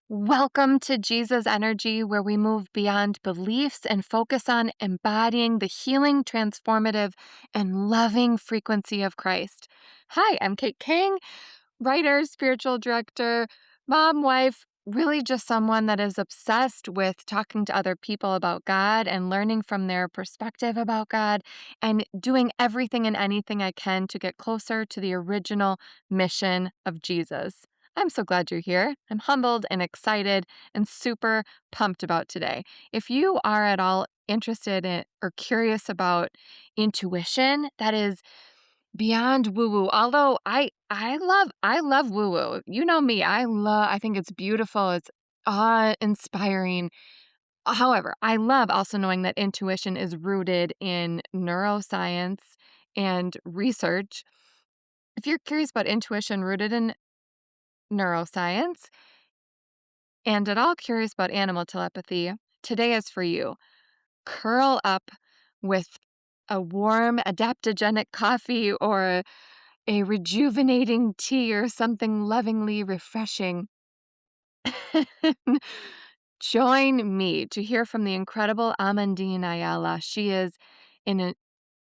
Welcome to Jesus Energy, where we move beyond beliefs and focus on embodying the healing, transformative, and loving frequency of Christ. Hi, I'm Kate King, writer, spiritual director, mom, wife, really just someone that is obsessed with talking to other people about God and learning from their perspective about God and doing everything and anything I can to get closer to the original mission of Jesus. I'm so glad you're here. I'm humbled and excited and super pumped about today. If you are at all interested in or curious about intuition, that is beyond woo-woo. Although I love woo-woo. You know me. I think it's beautiful. It's awe-inspiring. However, I love also knowing that intuition is rooted in neuroscience and research. If you're curious about intuition rooted in neuroscience and at all curious about animal telepathy, today is for you. Curl up with a warm adaptogenic coffee or a rejuvenating tea or something lovingly refreshing. Join me to hear from the incredible Amandine Ayala. She is an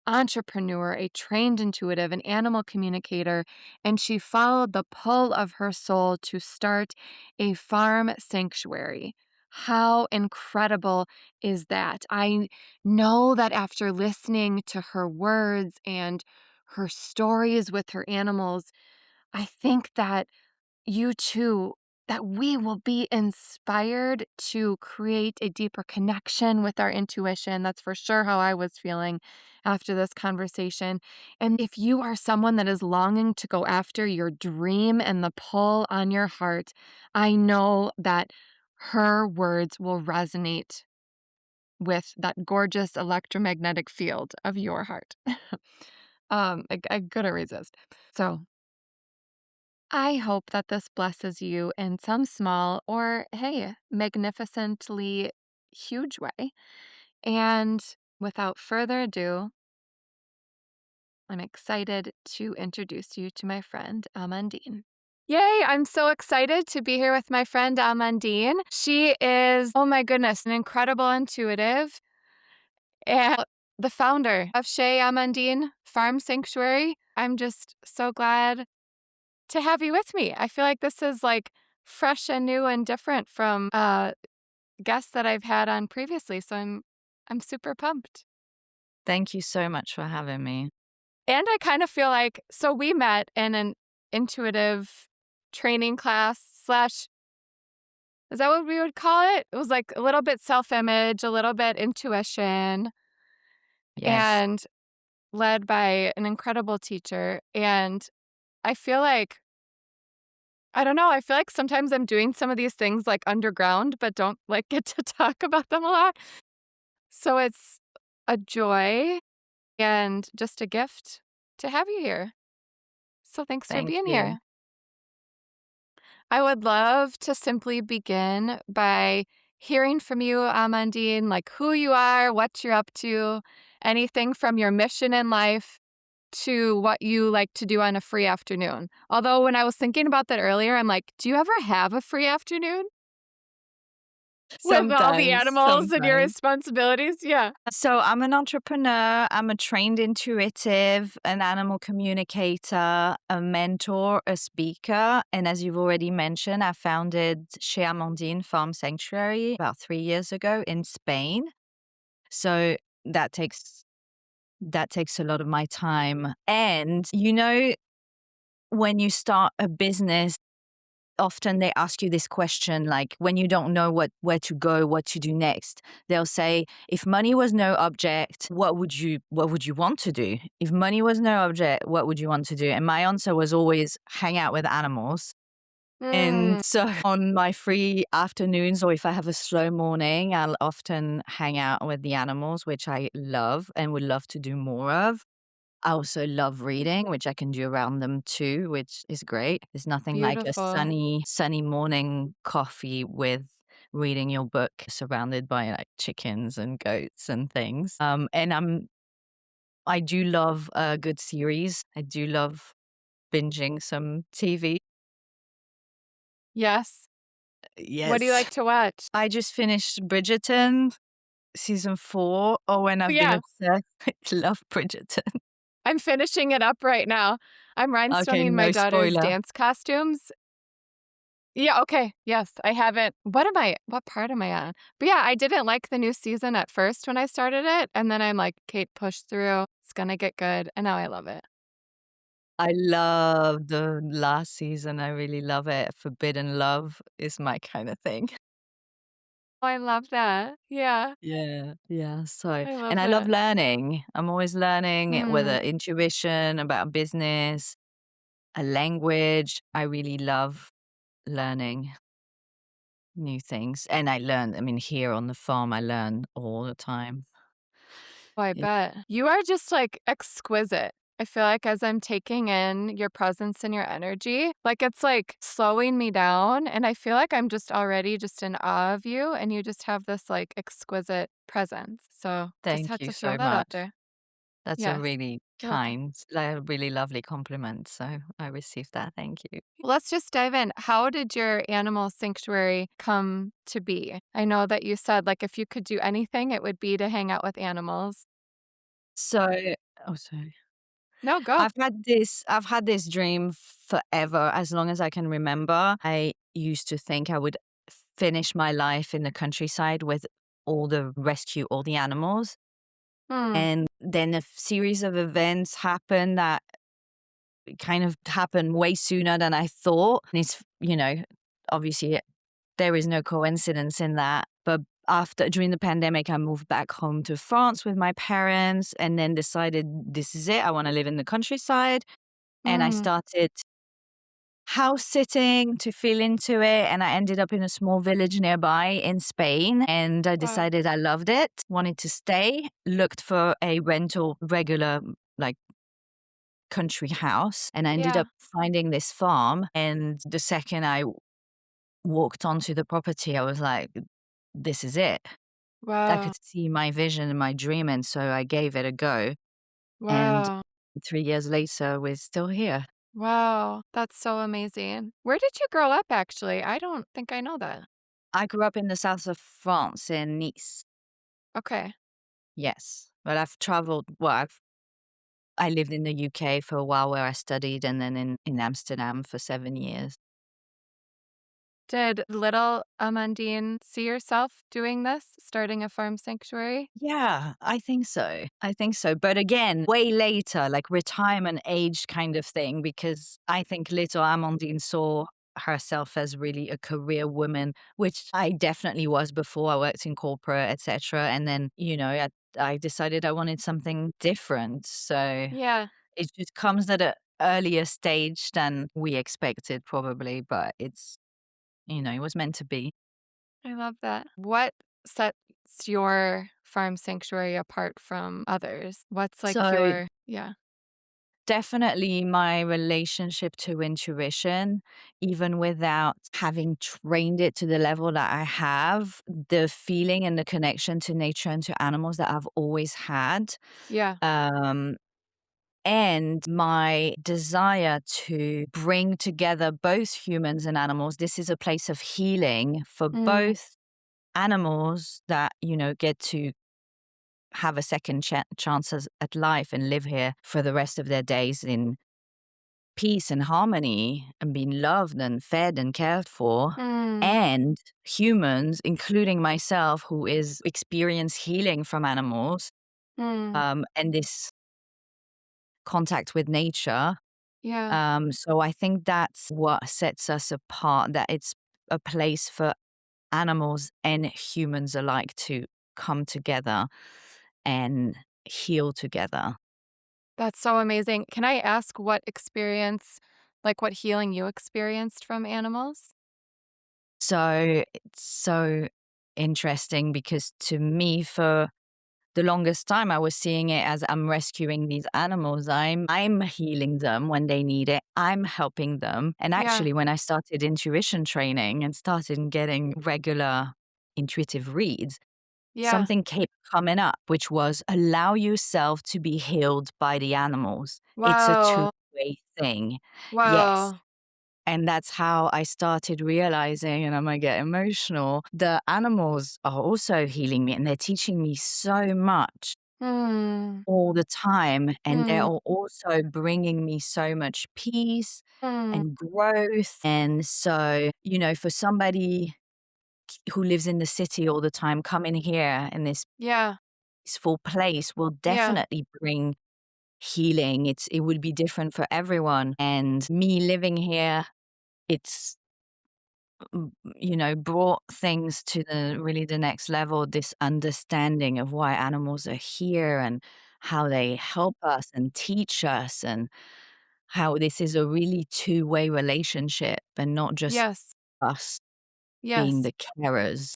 entrepreneur, a trained intuitive, an animal communicator, and she followed the pull of her soul to start a farm sanctuary. How incredible is that? I know that after listening to her words and her stories with her animals, I think that you too, that we will be inspired to create a deeper connection with our intuition. That's for sure how I was feeling after this conversation. And if you are someone that is longing to go after your dream and the pull on your heart, I know that her words will resonate with that gorgeous electromagnetic field of your heart. I couldn't resist. So I hope that this blesses you in some small or, hey, magnificently huge way. And without further ado, I'm excited to introduce you to my friend, Amandine. Yay, I'm so excited to be here with my friend Amandine. She is, oh my goodness, an incredible intuitive and the founder of Chez Amandine Farm Sanctuary. I'm just so glad to have you with me. I feel like this is like fresh and new and different from guests that I've had on previously. So I'm super pumped. Thank you so much for having me. And I kind of feel like so we met in an intuitive training class slash is that what we would call it? It was like a little bit self-image, a little bit intuition, Yes. and led by an incredible teacher. And I feel like I don't know. I feel like sometimes I'm doing some of these things like underground, but don't like get to talk about them a lot. So it's a joy and just a gift to have you here. So thanks for Thank being you. here. I would love to simply begin by hearing from you, Amandine, like who you are, what you're up to, anything from your mission in life to what you like to do on a free afternoon. Although when I was thinking about that earlier, I'm like, do you ever have a free afternoon? With all the Sometimes, animals and your sometimes. responsibilities? Yeah. So I'm an entrepreneur, I'm a trained intuitive, an animal communicator, a mentor, a speaker. And as you've already mentioned, I founded Chez Amandine Farm Sanctuary about 3 years ago in Spain. So that takes that takes a lot of my time. And when you start a business, often they ask you this question, like when you don't know where to go, what to do next. They'll say, if money was no object, what would you want to do? If money was no object, what would you want to do? And my answer was always hang out with animals. Mm, And so on my free afternoons, or if I have a slow morning, I'll often hang out with the animals, which I love and would love to do more of. I also love reading, which I can do around them too, which is great. There's nothing like a beautiful. sunny morning coffee with reading your book surrounded by like chickens and goats and things. I do love a good series. I do love binging some TV. Yes. What do you Yes. like to watch? I just finished Bridgerton season 4. Oh, and I've been Yeah, obsessed. I love Bridgerton. I'm finishing it up right now. I'm Okay, rhinestoning my no daughter's spoiler. dance costumes. Yeah, okay. Yes, I haven't what part am I on? But yeah, I didn't like the new season at first when I started it, and then I'm like, "Kate, push through. It's gonna get good." And now I love it. I love the last season. I really love it. Forbidden Love is my kind of thing. Oh, I love that. Yeah, Yeah, yeah. So, I and love I love it. learning. I'm always learning, whether Mm. intuition, about business, a language. I really love learning new things. And I mean, here on the farm, I learn all the time. Oh, I Yeah, bet. You are just, like, exquisite. I feel like as I'm taking in your presence and your energy, like, it's, like, slowing me down, and I feel like I'm just already just in awe of you, and you just have this, like, exquisite presence. So, just thank had you to throw so that out much. there. That's a Yes. really You're welcome. kind, like a really lovely compliment. So I received that. Thank you. Let's just dive in. How did your animal sanctuary come to be? I know that you said, like, if you could do anything, it would be to hang out with animals. So, oh, sorry. No, go. I've had this dream forever, as long as I can remember. I used to think I would finish my life in the countryside with rescue all the animals. Hmm. And then a series of events happened that kind of happened way sooner than I thought. And obviously there is no coincidence in that. But during the pandemic, I moved back home to France with my parents and then decided this is it. I want to live in the countryside. And I Mm. started house sitting to feel into it. And I ended up in a small village nearby in Spain. And I Wow. decided I loved it, wanted to stay, looked for a rental, regular, like country house. And I ended Yeah. up finding this farm. And the second I walked onto the property, I was like, this is it. I Wow. could see my vision and my dream. And so I gave it a go. And Wow. 3 years later, we're still here. Wow. That's so amazing. Where did you grow up, actually? I don't think I know that. I grew up in the south of France in Nice. Okay. Yes. But I've traveled, I lived in the UK for a while where I studied and then in Amsterdam for 7 years. Did little Amandine see herself doing this, starting a farm sanctuary? Yeah, I think so. I think so. But again, way later, like retirement age kind of thing, because I think little Amandine saw herself as really a career woman, which I definitely was before I worked in corporate, etc. And then, I decided I wanted something different. So Yeah, it just comes at an earlier stage than we expected, probably, but it was meant to be. I love that. What sets your farm sanctuary apart from others? What's like So your yeah. definitely my relationship to intuition, even without having trained it to the level that I have, the feeling and the connection to nature and to animals that I've always had. Yeah. Um, and my desire to bring together both humans and animals. This is a place of healing for Mm, both animals that, get to have a second chances at life and live here for the rest of their days in peace and harmony and being loved and fed and cared for, mm, and humans, including myself, who is experience healing from animals, mm. and this contact with nature. Yeah. So I think that's what sets us apart, that it's a place for animals and humans alike to come together and heal together. That's so amazing. Can I ask what experience, like what healing you experienced from animals? So it's so interesting because to me, for the longest time, I was seeing it as I'm rescuing these animals. I'm healing them when they need it. I'm helping them. And Yeah. actually, when I started intuition training and started getting regular intuitive reads, Yeah. something kept coming up, which was allow yourself to be healed by the animals. It's a Wow. two-way thing. Yes. Wow. And that's how I started realizing, and I might get emotional, the animals are also healing me and they're teaching me so much Mm, all the time. And they're mm, also bringing me so much peace mm. and growth. And so, for somebody who lives in the city all the time, coming here in this Yeah, peaceful place will yeah, definitely bring healing. It would be different for everyone. And me living here, it's brought things to the next level, this understanding of why animals are here and how they help us and teach us, and how this is a really two-way relationship and not just yes, us being yes. the carers.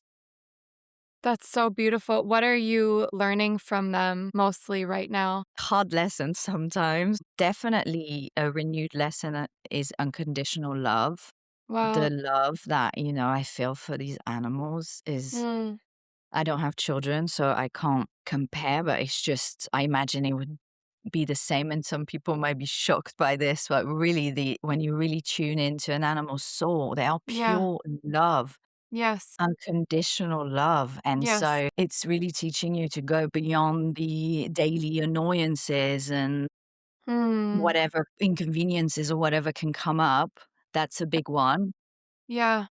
That's so beautiful. What are you learning from them mostly right now? Hard lessons sometimes. Definitely a renewed lesson is unconditional love. The Wow. love that, I feel for these animals is, Mm, I don't have children, so I can't compare, but it's just, I imagine it would be the same, and some people might be shocked by this, but really, when you really tune into an animal's soul, they are yeah, pure love, yes, unconditional love. And yes. so it's really teaching you to go beyond the daily annoyances and Hmm. whatever inconveniences or whatever can come up. That's a big one. Yeah.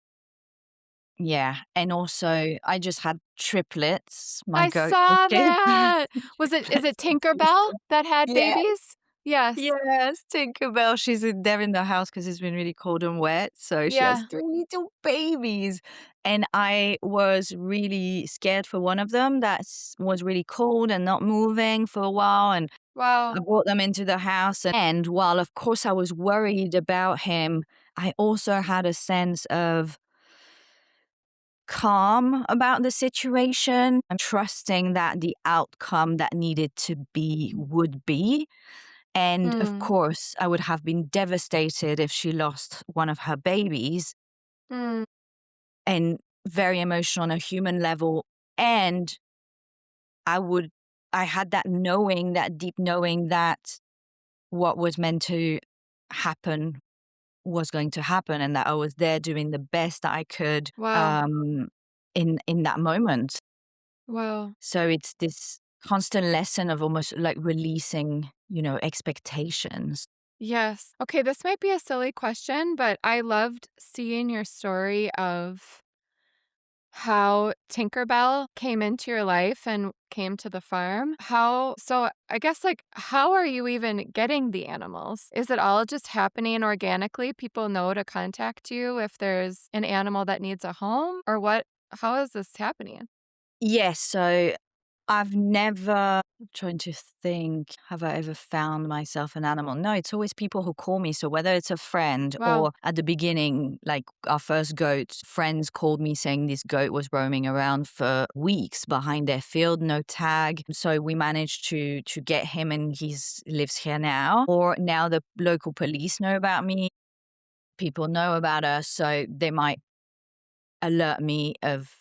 Yeah, and also I just had triplets, my I goat saw kids. that. Is That's it so cute. Tinkerbell that had Yeah. babies? Yes. Yes, Tinkerbell, she's in there in the house because 'cause it's been really cold and wet, so she has Yeah. 3 little babies, and I was really scared for one of them that was really cold and not moving for a while, and I Wow. brought them into the house, and while, of course, I was worried about him, I also had a sense of calm about the situation and trusting that the outcome that needed to be would be. And of Mm, course, I would have been devastated if she lost one of her babies, mm, and very emotional on a human level. And I would, I had that knowing, that deep knowing that what was meant to happen was going to happen, and that I was there doing the best that I could wow. in that moment. Wow. So it's this constant lesson of almost like releasing, expectations. Yes. Okay, this might be a silly question, but I loved seeing your story of how Tinkerbell came into your life and came to the farm. I guess, like, how are you even getting the animals? Is it all just happening organically? People know to contact you if there's an animal that needs a home, or what? How is this happening? Yes, so I've never, trying to think, have I ever found myself an animal? No, it's always people who call me. So whether it's a friend Wow. or at the beginning, like our first goat, friends called me saying this goat was roaming around for weeks behind their field, no tag. So we managed to get him, and he's lives here now. Or now the local police know about me. People know about us, so they might alert me of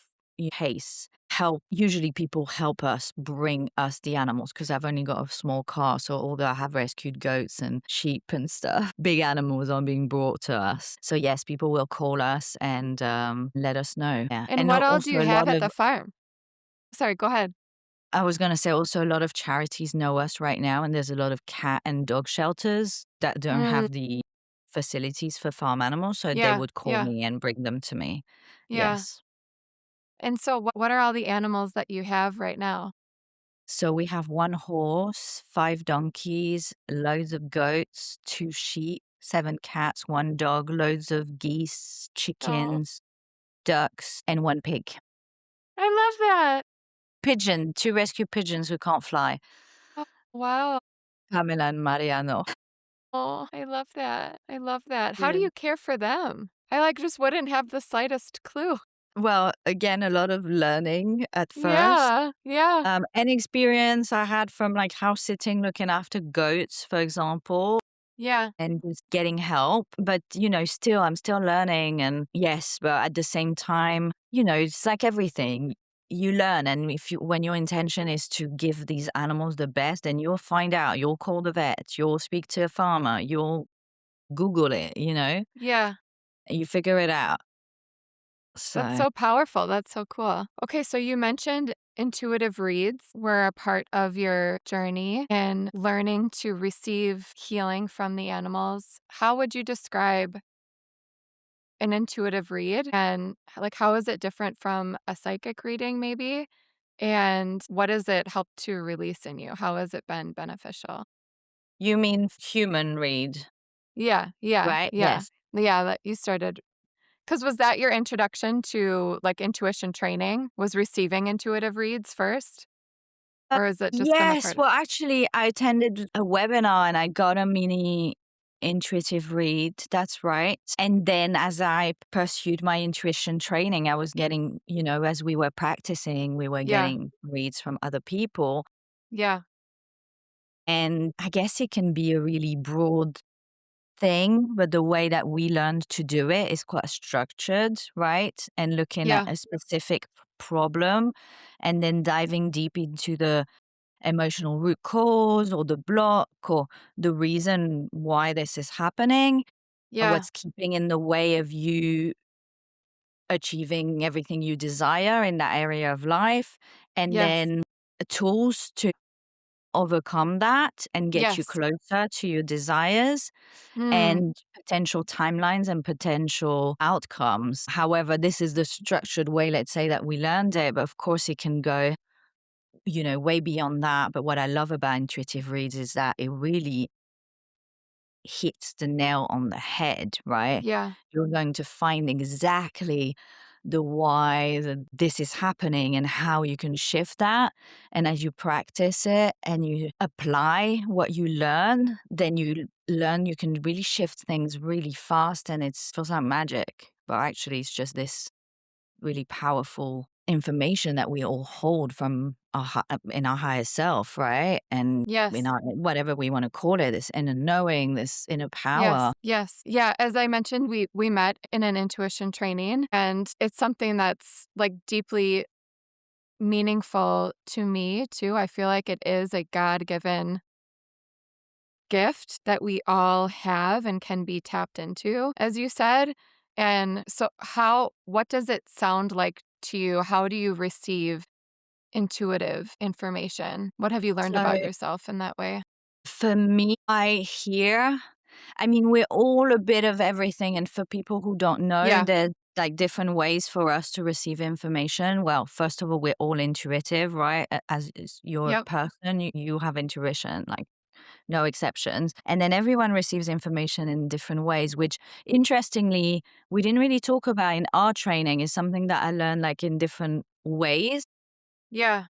case. Help. Usually people help us bring us the animals because I've only got a small car. So although I have rescued goats and sheep and stuff, big animals are being brought to us. So yes, people will call us and let us know. Yeah. And And what all do also you a have lot at of, the farm? Sorry, go ahead. I was going to say also a lot of charities know us right now. And there's a lot of cat and dog shelters that don't Mm, have the facilities for farm animals. So they yeah, would call yeah, me and bring them to me. yeah. Yes. And so what are all the animals that you have right now? So we have 1 horse, 5 donkeys, loads of goats, 2 sheep, 7 cats, 1 dog, loads of geese, Oh, chickens, ducks, and 1 pig. I love that. Pigeon, 2 rescue pigeons who can't fly, Oh, wow. Pamela and Mariano. Oh, I love that. I love that. How do Yeah. you care for them? I, like, just wouldn't have the slightest clue. Well, again, a lot of learning at first, Yeah, yeah, and experience I had from, like, house sitting, looking after goats, for example. yeah, And just getting help. But, still, I'm still learning. And yes, but at the same time, it's like everything. You learn. And when your intention is to give these animals the best, then you'll find out. You'll call the vet, you'll speak to a farmer, you'll Google it. yeah. and you figure it out. That's So so powerful. That's so cool. Okay, so you mentioned intuitive reads were a part of your journey in learning to receive healing from the animals. How would you describe an intuitive read and like how is it different from a psychic reading maybe? And what does it help to release in you? How has it been beneficial? you mean human read, Yeah, yeah, right? yeah. Yes. Yeah, that you started. Because was that your introduction to, like, intuition training? Was receiving intuitive reads first? Or has it just been a Yes. part of. Well, actually, I attended a webinar and I got a mini intuitive read. That's right. And then as I pursued my intuition training, I was getting, as we were practicing, we were Yeah, getting reads from other people. yeah, And I guess it can be a really broad thing, but the way that we learned to do it is quite structured, right? And looking at yeah, a specific problem and then diving deep into the emotional root cause or the block or the reason why this is happening or yeah, what's keeping in the way of you achieving everything you desire in that area of life. And yes, then tools to overcome that and get you yes. closer to your desires Mm, and potential timelines and potential outcomes. However, this is the structured way, let's say, that we learned it, but of course it can go, way beyond that. But what I love about intuitive reads is that it really hits the nail on the head, right? yeah, You're going to find exactly the why that this is happening and how you can shift that. And as you practice it and you apply what you learn, then you learn you can really shift things really fast and it feels like magic. But actually, it's just this really powerful information that we all hold from in our higher self, right? And in yes, our whatever we want to call it, this inner knowing, this inner yes, power. yes. Yeah, as I mentioned, we met in an intuition training, and it's something that's, like, deeply meaningful to me too. I feel like it is a God-given gift that we all have and can be tapped into, as you said. And so, what does it sound like to you? How do you receive intuitive information? What have you learned So about yourself in that way? for me, I mean, we're all a bit of everything. And for people who don't know, Yeah. there's like different ways for us to receive information. Well, first of all, we're all intuitive, right? As is you're a Yep. person, you have intuition, like no exceptions. And then everyone receives information in different ways, which interestingly, we didn't really talk about in our training, is something that I learned like in different ways. Yeah.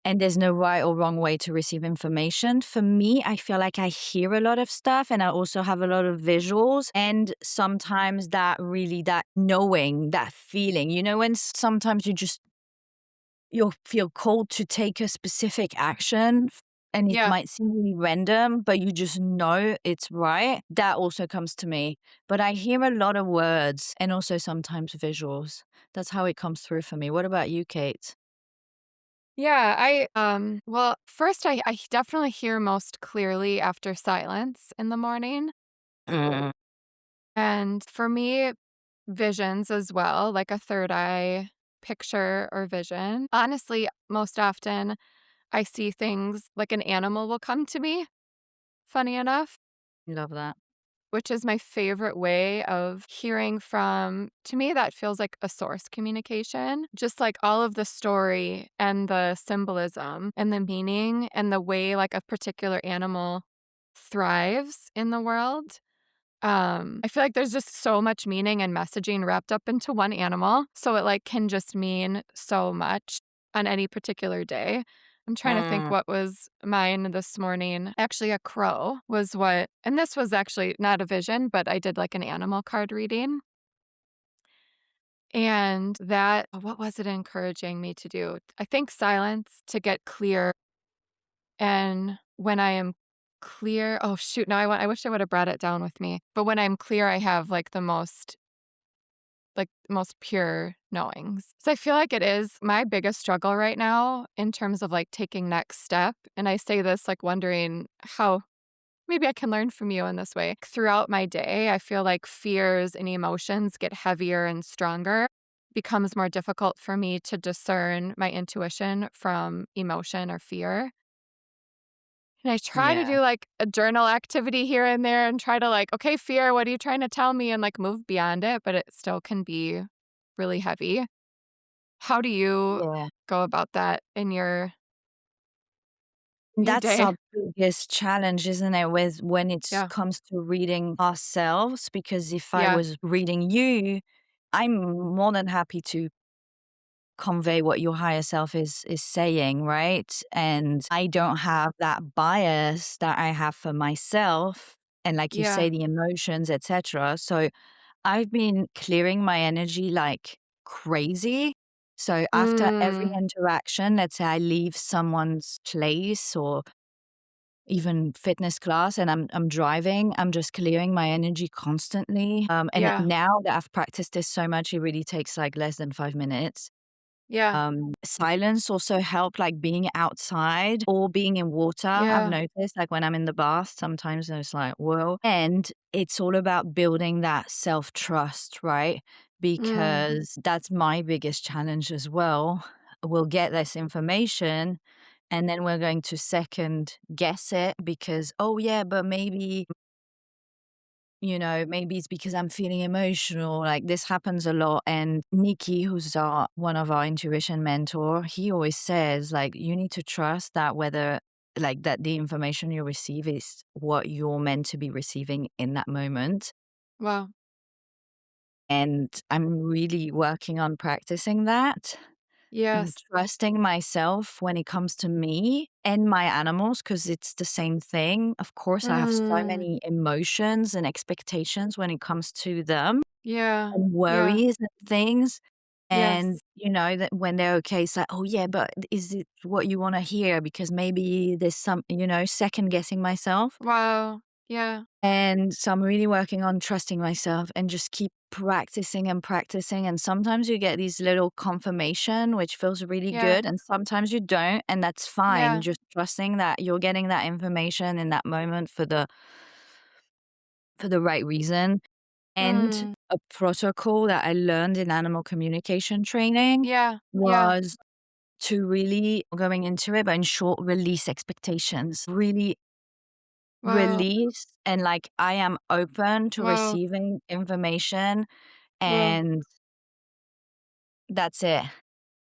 And there's no right or wrong way to receive information. For me, I feel like I hear a lot of stuff and I also have a lot of visuals. And sometimes that knowing, that feeling, when sometimes you'll feel called to take a specific action and it Yeah. might seem really random, but you just know it's right. That also comes to me. But I hear a lot of words and also sometimes visuals. That's how it comes through for me. What about you, Kate? Yeah, well, first I definitely hear most clearly after silence in the morning. Mm. And for me, visions as well, like a third eye picture or vision. Honestly, most often I see things like an animal will come to me, funny enough, Love that. which is my favorite way of hearing from. To me, that feels like a source communication, just like all of the story and the symbolism and the meaning and the way like a particular animal thrives in the world. I feel like there's just so much meaning and messaging wrapped up into one animal, so it, like, can just mean so much on any particular day. I'm trying to think Mm. what was mine this morning. Actually, a crow was what, and this was actually not a vision, but I did, like, an animal card reading, and that what was it encouraging me to do? I think silence to get clear, and when I am clear, oh, shoot, now I wish I would have brought it down with me, but when I'm clear, I have, like, most pure knowings. So I feel like it is my biggest struggle right now in terms of, like, taking next step, and I say this, like, wondering how maybe I can learn from you in this way. Throughout my day, I feel like fears and emotions get heavier and stronger. Becomes more difficult for me to discern my intuition from emotion or fear. And I try to Yeah. do like a journal activity here and there and try to like, okay, fear, what are you trying to tell me? And like move beyond it, but it still can be really heavy. How do you Yeah. go about that in your That's day? our biggest challenge, isn't it? With when it Yeah. comes to reading ourselves, because if I Yeah. was reading you, I'm more than happy to convey what your higher self is saying, right? And I don't have that bias that I have for myself, and like you Yeah. say, the emotions, etc. So I've been clearing my energy like crazy. So after every Mm. interaction, let's say I leave someone's place or even fitness class and I'm driving, I'm just clearing my energy constantly. And Yeah. now that I've practiced this so much, it really takes like less than 5 minutes. Yeah. Silence also help, like being outside or being in water. I've Yeah. noticed, like when I'm in the bath, sometimes it's like, whoa. And it's all about building that self trust, right? Mm. Because that's my biggest challenge as well. We'll get this information and then we're going to second guess it because, oh, yeah, but maybe maybe it's because I'm feeling emotional. Like this happens a lot. And Nikki, who's one of our intuition mentor, he always says, like, you need to trust that whether like that the information you receive is what you're meant to be receiving in that moment. Wow. And I'm really working on practicing that and Yes. trusting myself when it comes to me and my animals, because it's the same thing. Of course, I have so Mm. many emotions and expectations when it comes to them Yeah. and Yeah. worries and things. And, Yes. that when they're okay, it's like, "Oh, yeah, but is it what you wanna hear?" Because maybe there's some second guessing myself. Wow. Yeah. And so I'm really working on trusting myself and just keep practicing and practicing. And sometimes you get these little confirmation, which feels really Yeah. good. And sometimes you don't. And that's fine. Yeah. Just trusting that you're getting that information in that moment for the right reason. And Mm. a protocol that I learned in animal communication training Yeah. Yeah. was to really going into it, but in short, release expectations. Really Wow. release and like I am open to Wow. receiving information Wow. and that's it,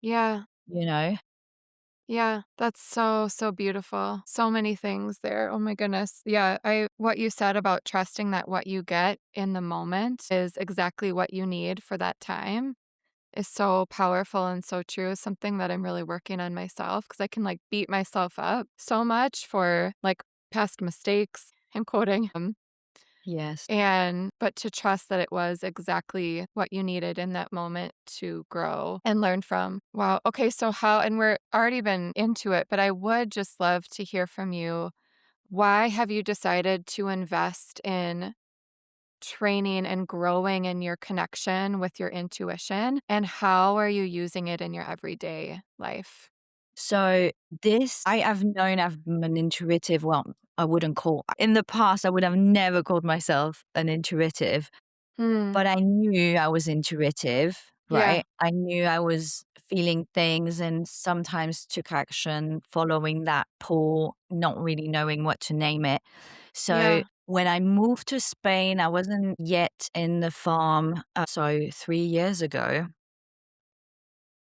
Yeah. you know? Yeah. That's so, so beautiful. So many things there. Oh my goodness. Yeah. What you said about trusting that what you get in the moment is exactly what you need for that time is so powerful and so true. Something that I'm really working on myself because I can like beat myself up so much for like past mistakes. I'm quoting. Yes. And but to trust that it was exactly what you needed in that moment to grow and learn from. Wow. Okay, so how and we're already been into it, but I would just love to hear from you. Why have you decided to invest in training and growing in your connection with your intuition? And how are you using it in your everyday life? So this I've known I'm an intuitive, well, I wouldn't call in the past, I would have never called myself an intuitive. Hmm. But I knew I was intuitive, Yeah. right? I knew I was feeling things and sometimes took action following that pull, not really knowing what to name it. So Yeah. when I moved to Spain, I wasn't yet in the farm. So 3 years ago,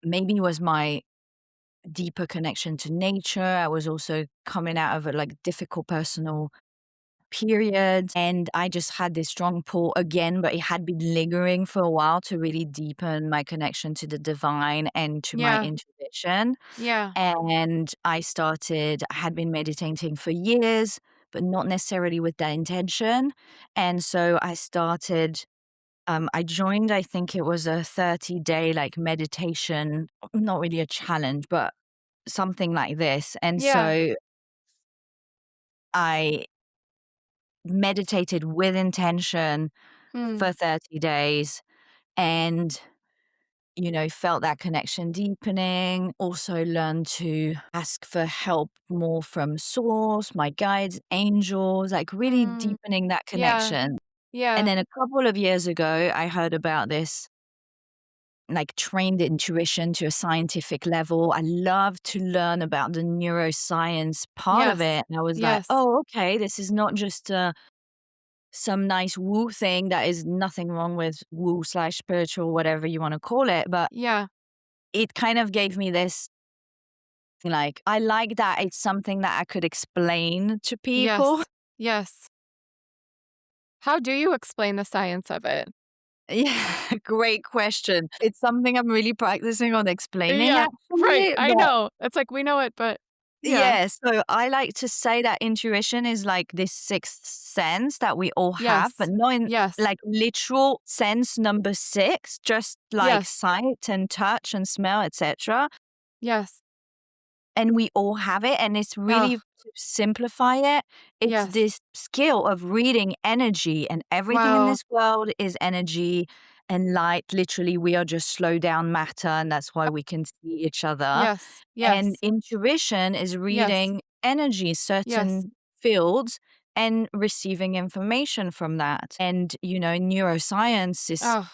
maybe it was my deeper connection to nature. I was also coming out of a like difficult personal periods. And I just had this strong pull again, but it had been lingering for a while to really deepen my connection to the divine and to my Yeah. intuition. Yeah. And I had been meditating for years, but not necessarily with that intention. And so I joined, I think it was a 30-day like meditation, not really a challenge, but something like this. And Yeah. so I meditated with intention Hmm. for 30 days. And felt that connection deepening, also learned to ask for help more from source, my guides, angels, like really Mm, deepening that yeah, connection. And yeah, then a couple of years ago, I heard about this like trained intuition to a scientific level. I love to learn about the neuroscience part of yes, it. And I was like, yes, oh, okay, this is not just some nice woo thing that is nothing wrong with woo slash spiritual, whatever you want to call it. But yeah, it kind of gave me this like, I like that it's something that I could explain to people. yes, yes. How do you explain the science of it? Yeah, great question. It's something I'm really practicing on explaining Yeah, right, actually. I know. It's like we know it, but yeah, Yeah, so I like to say that intuition is like this sixth sense that we all have, but yes, not in yes, like literal sense number six, just like yes, sight and touch and smell, etc. yes. And we all have it. And it's Oh, really to simplify it, it's yes. this skill of reading energy, and everything in Wow. this world is energy and light. Literally, we are just slow down matter, and that's why we can see each other. Yes, And yes, intuition is yes, reading energy, yes. certain fields, and receiving information from that. And, neuroscience is Oh,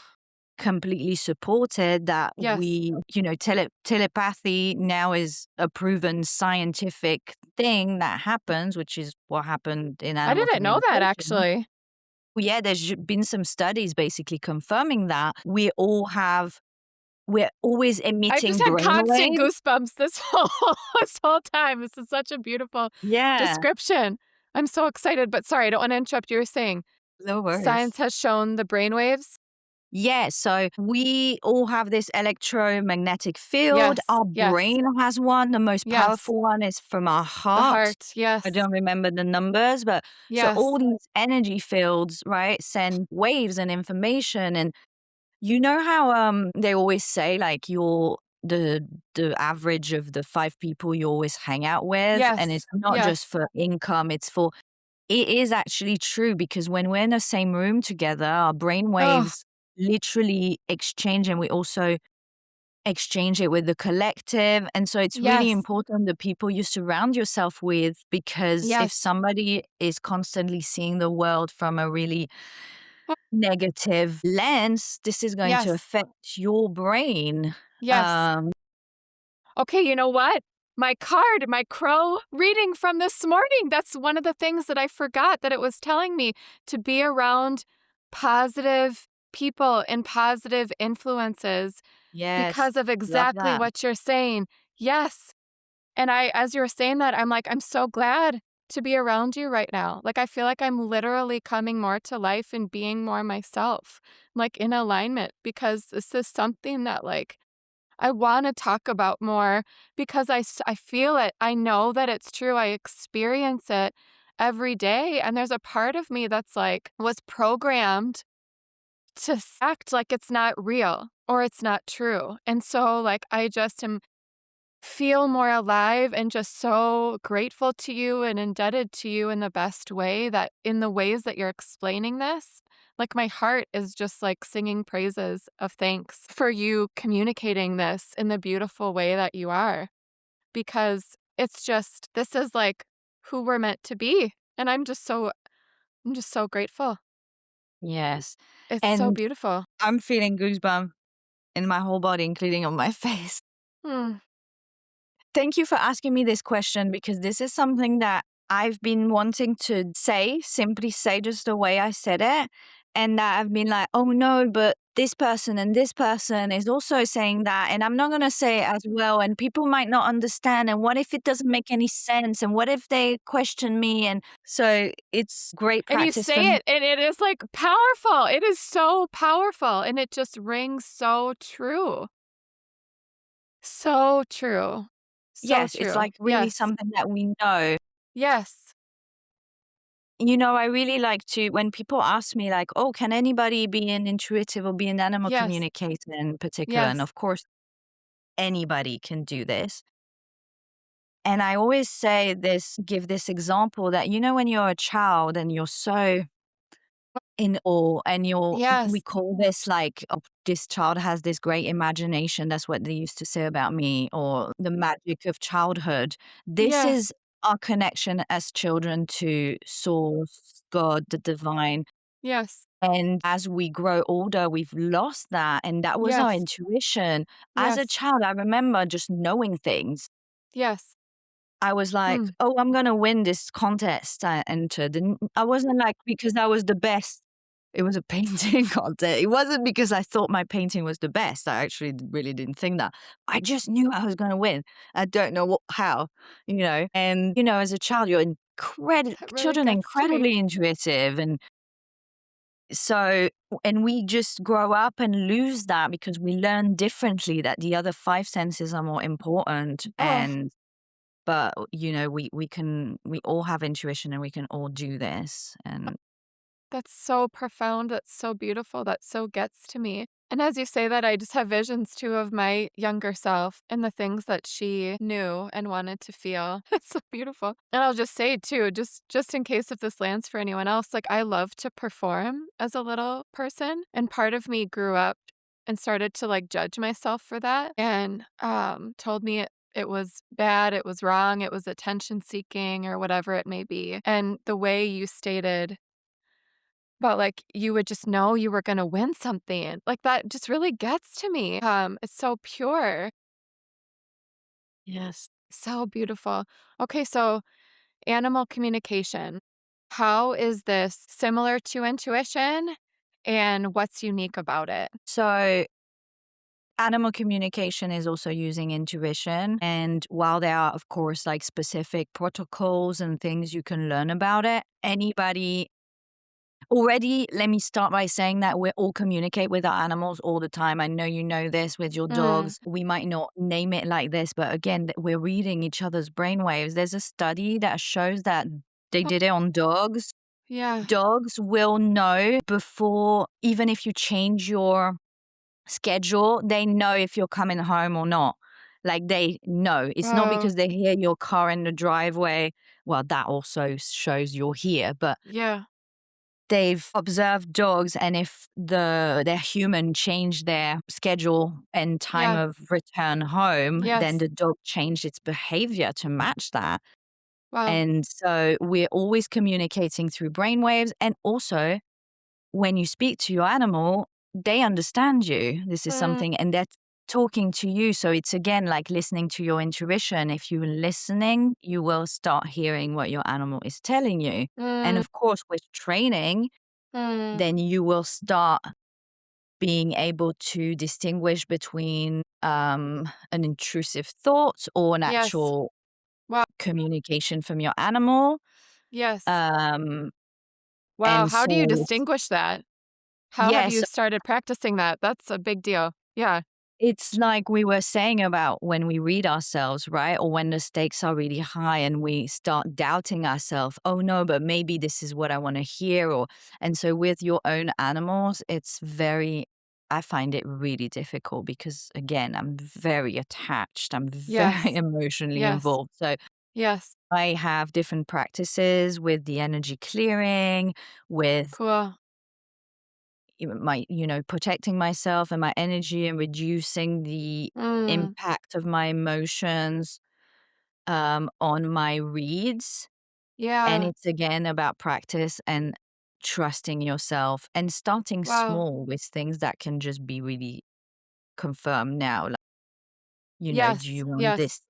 completely supported that yes. telepathy now is a proven scientific thing that happens, which is what happened in I animal didn't know that communication. actually. Well, yeah, there's been some studies basically confirming that we're always I just emitting had constant brainwaves. goosebumps this whole time. This is such a beautiful Yeah, description. I'm so excited, but sorry, I don't want to interrupt. You were saying no worries. science has shown the brainwaves? Yeah, so we all have this electromagnetic field. Yes, Our yes, brain has one. The most yes. powerful one is from our The heart. heart, I yes, don't remember the numbers, but so yes, all these energy fields, right, send waves and information. And you know how they always say like you're the average of the five people you always hang out with, and yes, it's not just yes, for income, it's for it is actually true because when we're in the same room together, our brain oh, waves literally exchange, and we also exchange it with the collective. And so it's really yes, important the people you surround yourself with, because if yes, somebody is constantly seeing the world from a really negative lens, this is going to yes, affect your brain. yes. Um, Okay, you know what? My card, my crow reading from this morning. That's one of the things that I forgot that it was telling me to be around positive people and positive influences yes, because of love exactly that. what you're saying. Yes. And as you were saying that, I'm like, I'm so glad to be around you right now. Like, I feel like I'm literally coming more to life and being more myself, like in alignment, because this is something that, like, I wanna talk about more because I feel it. I know that it's true. I experience it every day, and there's a part of me that's, like, was programmed to act like it's not real or it's not true, and so, like, I just am feel more alive and just so grateful to you and indebted to you in the best way that in the ways that you're explaining this, like my heart is just like singing praises of thanks for you communicating this in the beautiful way that you are because it's just this is like who we're meant to be and I'm just so grateful. Yes. It's so And beautiful. I'm feeling goosebumps in my whole body, including on my face. Hmm. Thank you for asking me this question, because this is something that I've been wanting to say, simply say just the way I said it. And that I've been like, oh no, but this person and this person is also saying that. And I'm not going to say it as well. And people might not understand. And what if it doesn't make any sense? And what if they question me? And so it's great And you practice for say me. it, and it is, like, powerful. It is so powerful, and it just rings so true. So true. So Yes, it's true. like really Yes. something that we know. Yes. I really like to, when people ask me, like, oh, can anybody be an intuitive or be an animal Yes. communicator in particular? And Yes. of course, anybody can do this. And I always say this, give this example that, when you're a child and you're so in awe, and we Yes. call this like, "Oh, this child has this great imagination." That's what they used to say about me, or the magic of childhood. This Yes. is our connection as children to source, God, the divine. Yes. And as we grow older, we've lost that, and that was our Yes. intuition. As a Yes. child, I remember just knowing things. Yes. I was like, Hmm. "Oh, I'm gonna win this contest I entered," and I wasn't like, because I was the best. It was a painting contest. It wasn't because I thought my painting was the best. I actually really didn't think that. I just knew I was gonna win. I don't know how, And, as a child, That really children are gets to me. incredibly intuitive, and so, and we just grow up and lose that because we learn differently that the other 5 senses are more important. Oh, But, we all have intuition, and we can all do this, and that's so profound. That's so beautiful. That so gets to me. And as you say that, I just have visions too of my younger self and the things that she knew and wanted to feel. It's so beautiful. And I'll just say too, just in case if this lands for anyone else, like I love to perform as a little person, and part of me grew up and started to like judge myself for that, and told me it was bad, it was wrong, it was attention seeking or whatever it may be. And the way you stated but, like, you would just know you were gonna win something. Like, that just really gets to me. It's so pure, yes. so beautiful. Okay, so animal communication. How is this similar to intuition, and what's unique about it? So, animal communication is also using intuition, and while there are, of course, like, specific protocols and things you can learn about it, anybody already, let me start by saying that we all communicate with our animals all the time. I know you know this with your Mm. dogs. We might not name it like this, but again, we're reading each other's brainwaves. There's a study that shows that they Oh, did it on dogs. yeah. Dogs will know before, even if you change your schedule, they know if you're coming home or not. Like, they know. It's not Wow. because they hear your car in the driveway. Well, that also shows you're here, but Yeah. they've observed dogs, and if their human changed their schedule and time Yeah. of return home, then Yes. the dog changed its behavior to match that. Wow. And so we're always communicating through brainwaves, and also when you speak to your animal, they understand you. This is Mm, something, and they're talking to you. So it's again like listening to your intuition. If you're listening, you will start hearing what your animal is telling you. And mm, of course, with training, mm. then you will start being able to distinguish between an intrusive thought or an Yes. actual Wow. communication from your animal. Yes. Um, Wow, and how do you so, distinguish that? How have yes, you started practicing that? That's a big deal. Yeah. it's like we were saying about when we read ourselves, right? Or when the stakes are really high and we start doubting ourselves. Oh no, but maybe this is what I want to hear. And so with your own animals, I find it really difficult because again, I'm very attached. I'm very Yes. emotionally Yes. involved. So Yes. I have different practices with the energy clearing, with Cool. protecting myself and my energy and reducing the Mm. impact of my emotions on my reads. And Yeah. it's again about practice and trusting yourself and starting Wow. small with things that can just be really confirmed now. Like, do Yes. you want Yes. this?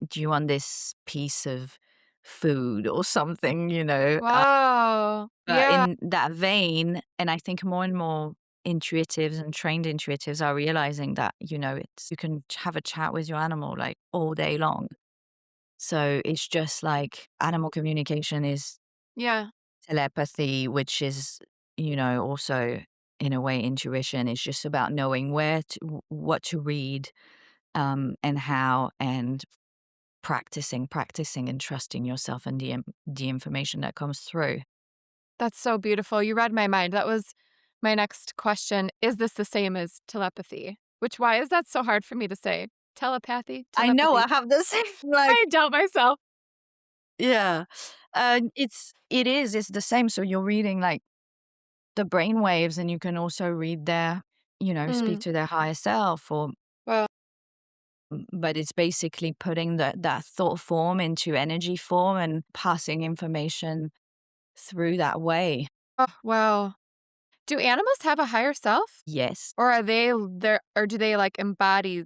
Do you want this piece of food or something? Wow. But Yeah. in that vein, and I think more and more intuitives and trained intuitives are realizing that, you can have a chat with your animal like all day long. So it's just like animal communication is Yeah. telepathy, which is, also in a way intuition. It's just about knowing what to read, and how, and practicing and trusting yourself and the information that comes through. That's so beautiful. You read my mind. That was my next question. Is this the same as telepathy? Which why is that so hard for me to say? Telepathy? I know Telepathy. I have the same, like, I doubt myself. yeah. It's the same. So you're reading like the brainwaves, and you can also read their, speak Mm. to their higher self, or Well, but it's basically putting that thought form into energy form and passing information through that way. oh, wow. Do animals have a higher self? Yes. Or are they there, or do they, like, embody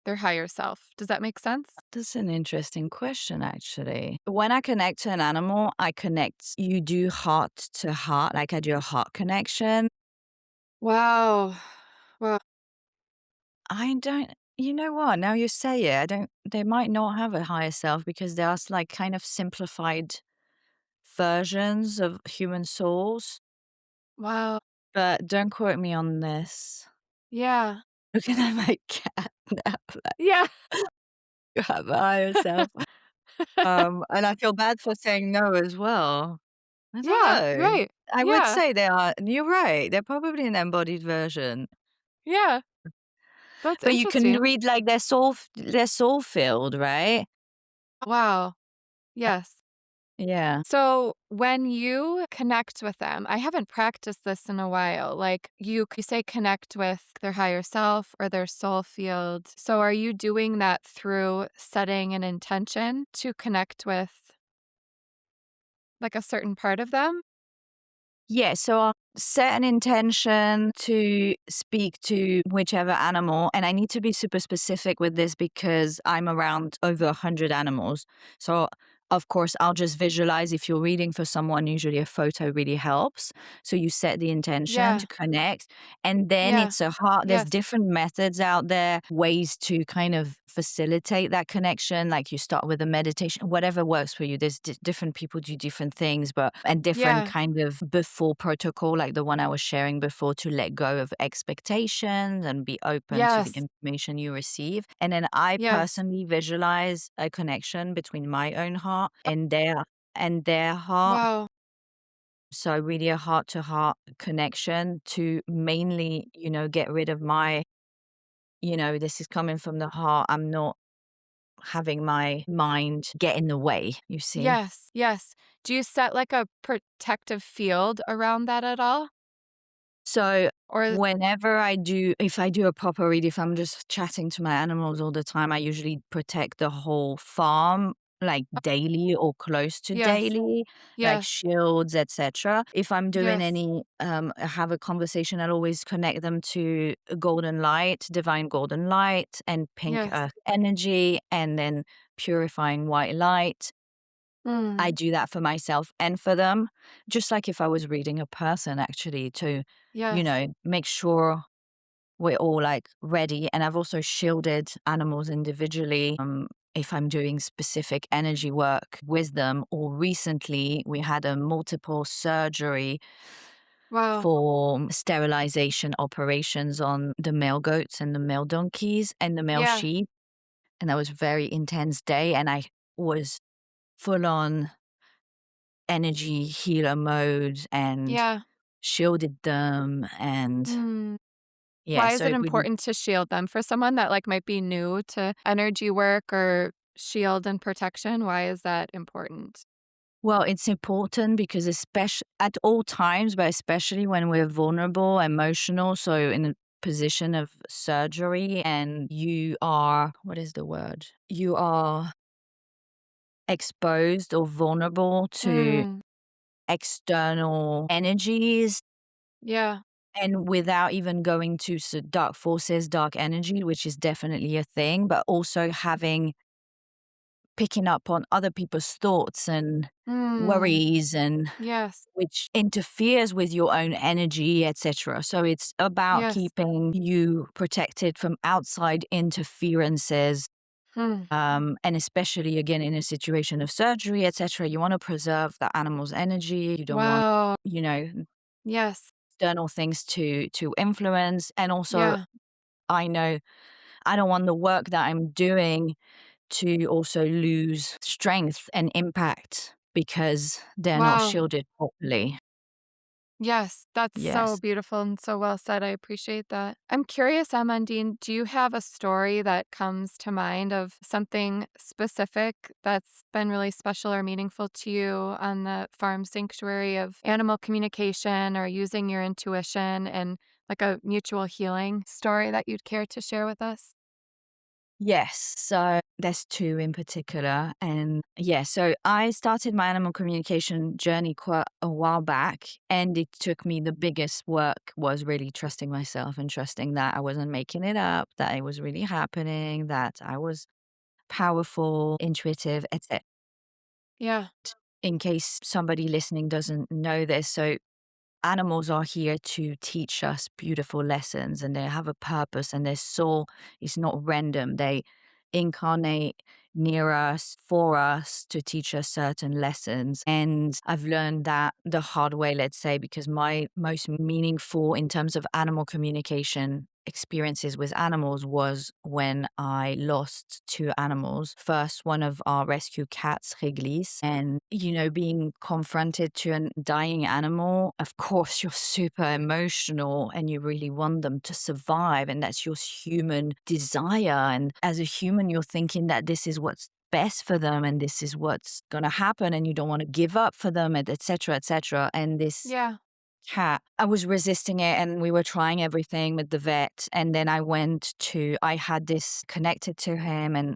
their higher self? Does that make sense? That's an interesting question, actually. When I connect to an animal, you do heart to heart, like I do a heart connection. Wow. Well, I don't, you know what? Now you say it, I don't, they might not have a higher self because they are like kind of simplified versions of human souls. wow. But don't quote me on this. Yeah. Looking at my cat now, like, Yeah. you have a higher self. And I feel bad for saying no as well. I don't Yeah, know. right. I would Yeah. say they are, you're right, they're probably an embodied version. Yeah. That's But you can interesting. read, like, their soul field, right? Wow. Yes. Yeah. So when you connect with them, I haven't practiced this in a while. Like you say connect with their higher self or their soul field. So are you doing that through setting an intention to connect with like a certain part of them? Yeah, so I'll set an intention to speak to whichever animal, and I need to be super specific with this because I'm around over 100 animals. So, of course, I'll just visualize. If you're reading for someone, usually a photo really helps. So you set the intention Yeah. to connect, and then Yeah. it's a heart. There's Yes. different methods out there, ways to kind of facilitate that connection. Like you start with a meditation, whatever works for you. There's different people do different things, but and different Yeah. kind of before protocol, like the one I was sharing before, to let go of expectations and be open to the Yes. information you receive. And then I Yes. personally visualize a connection between my own heart and their heart. Wow. So really a heart to heart connection to mainly, get rid of my, this is coming from the heart. I'm not having my mind get in the way, you see? Yes. Yes. Do you set like a protective field around that at all? So Or if I do a proper read, if I'm just chatting to my animals all the time, I usually protect the whole farm, like daily or close to yes. daily, like Yes. shields, etc. If I'm doing Yes. any, have a conversation, I'll always connect them to a golden light, divine golden light, and pink Yes. earth energy, and then purifying white light. I Mm. do that for myself and for them, just like if I was reading a person actually to, Yes. make sure we're all like ready. And I've also shielded animals individually. If I'm doing specific energy work with them, or recently we had a multiple surgery Wow. for sterilization operations on the male goats and the male donkeys and the male Yeah. sheep. And that was a very intense day. And I was full on energy healer mode and Yeah. shielded them. And Mm. yeah, Why is so it it really, important to shield them? For someone that, like, might be new to energy work or shield and protection, why is that important? well, it's important because especially at all times, but especially when we're vulnerable, emotional, so in a position of surgery and you are, what is the word? You are exposed or vulnerable to Mm. external energies. Yeah. And without even going to dark forces, dark energy, which is definitely a thing, but also picking up on other people's thoughts and Mm. worries, and Yes. which interferes with your own energy, etc. So it's about Yes. keeping you protected from outside interferences. Hmm. And especially again in a situation of surgery, etc., you want to preserve the animal's energy. You don't want, Wow. you know, Yes. external things to influence. And also, Yeah. I know I don't want the work that I'm doing to also lose strength and impact because they're not Wow. shielded properly. Yes, that's so Yes. beautiful and so well said. I appreciate that. I'm curious, Amandine, do you have a story that comes to mind of something specific that's been really special or meaningful to you on the farm sanctuary of animal communication or using your intuition and like a mutual healing story that you'd care to share with us? Yes, so there's 2 in particular, and yeah, so I started my animal communication journey quite a while back, and it took me the biggest work was really trusting myself and trusting that I wasn't making it up, that it was really happening, that I was powerful, intuitive, etc. Yeah. In case somebody listening doesn't know this, so animals are here to teach us beautiful lessons and they have a purpose and their soul is not random. They incarnate near us for us to teach us certain lessons. And I've learned that the hard way, let's say, because my most meaningful in terms of animal communication experiences with animals was when I lost 2 animals. First, one of our rescue cats, Réglisse, and, being confronted to a dying animal, of course, you're super emotional and you really want them to survive, and that's your human desire. And as a human, you're thinking that this is what's best for them and this is what's going to happen and you don't want to give up for them, and et cetera, et cetera. And this Yeah. cat, I was resisting it and we were trying everything with the vet. And then I had this connected to him and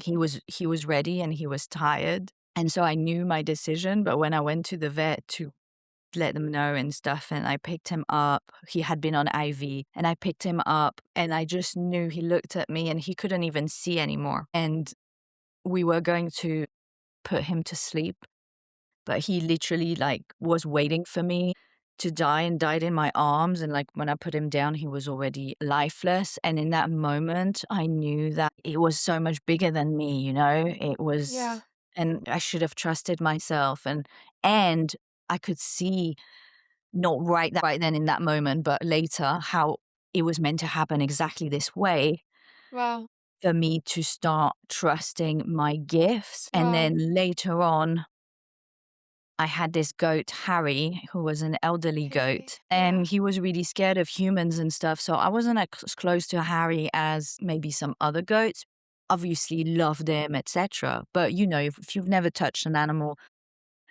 he was ready and he was tired. And so I knew my decision. But when I went to the vet to let them know and stuff, and I picked him up, he had been on IV and I picked him up and I just knew he looked at me and he couldn't even see anymore. And we were going to put him to sleep. But he literally, like, was waiting for me to die and died in my arms, and, like, when I put him down, he was already lifeless, and in that moment, I knew that it was so much bigger than me, you know? It Yeah. was and I should have trusted myself, and I could see, not right then in that moment, but later, how it was meant to happen exactly this way Wow. for me to start trusting my gifts, and Wow. then later on I had this goat, Harry, who was an elderly Harry. goat, Yeah. and he was really scared of humans and stuff. So I wasn't as close to Harry as maybe some other goats. Obviously, loved him, etc. But if you've never touched an animal,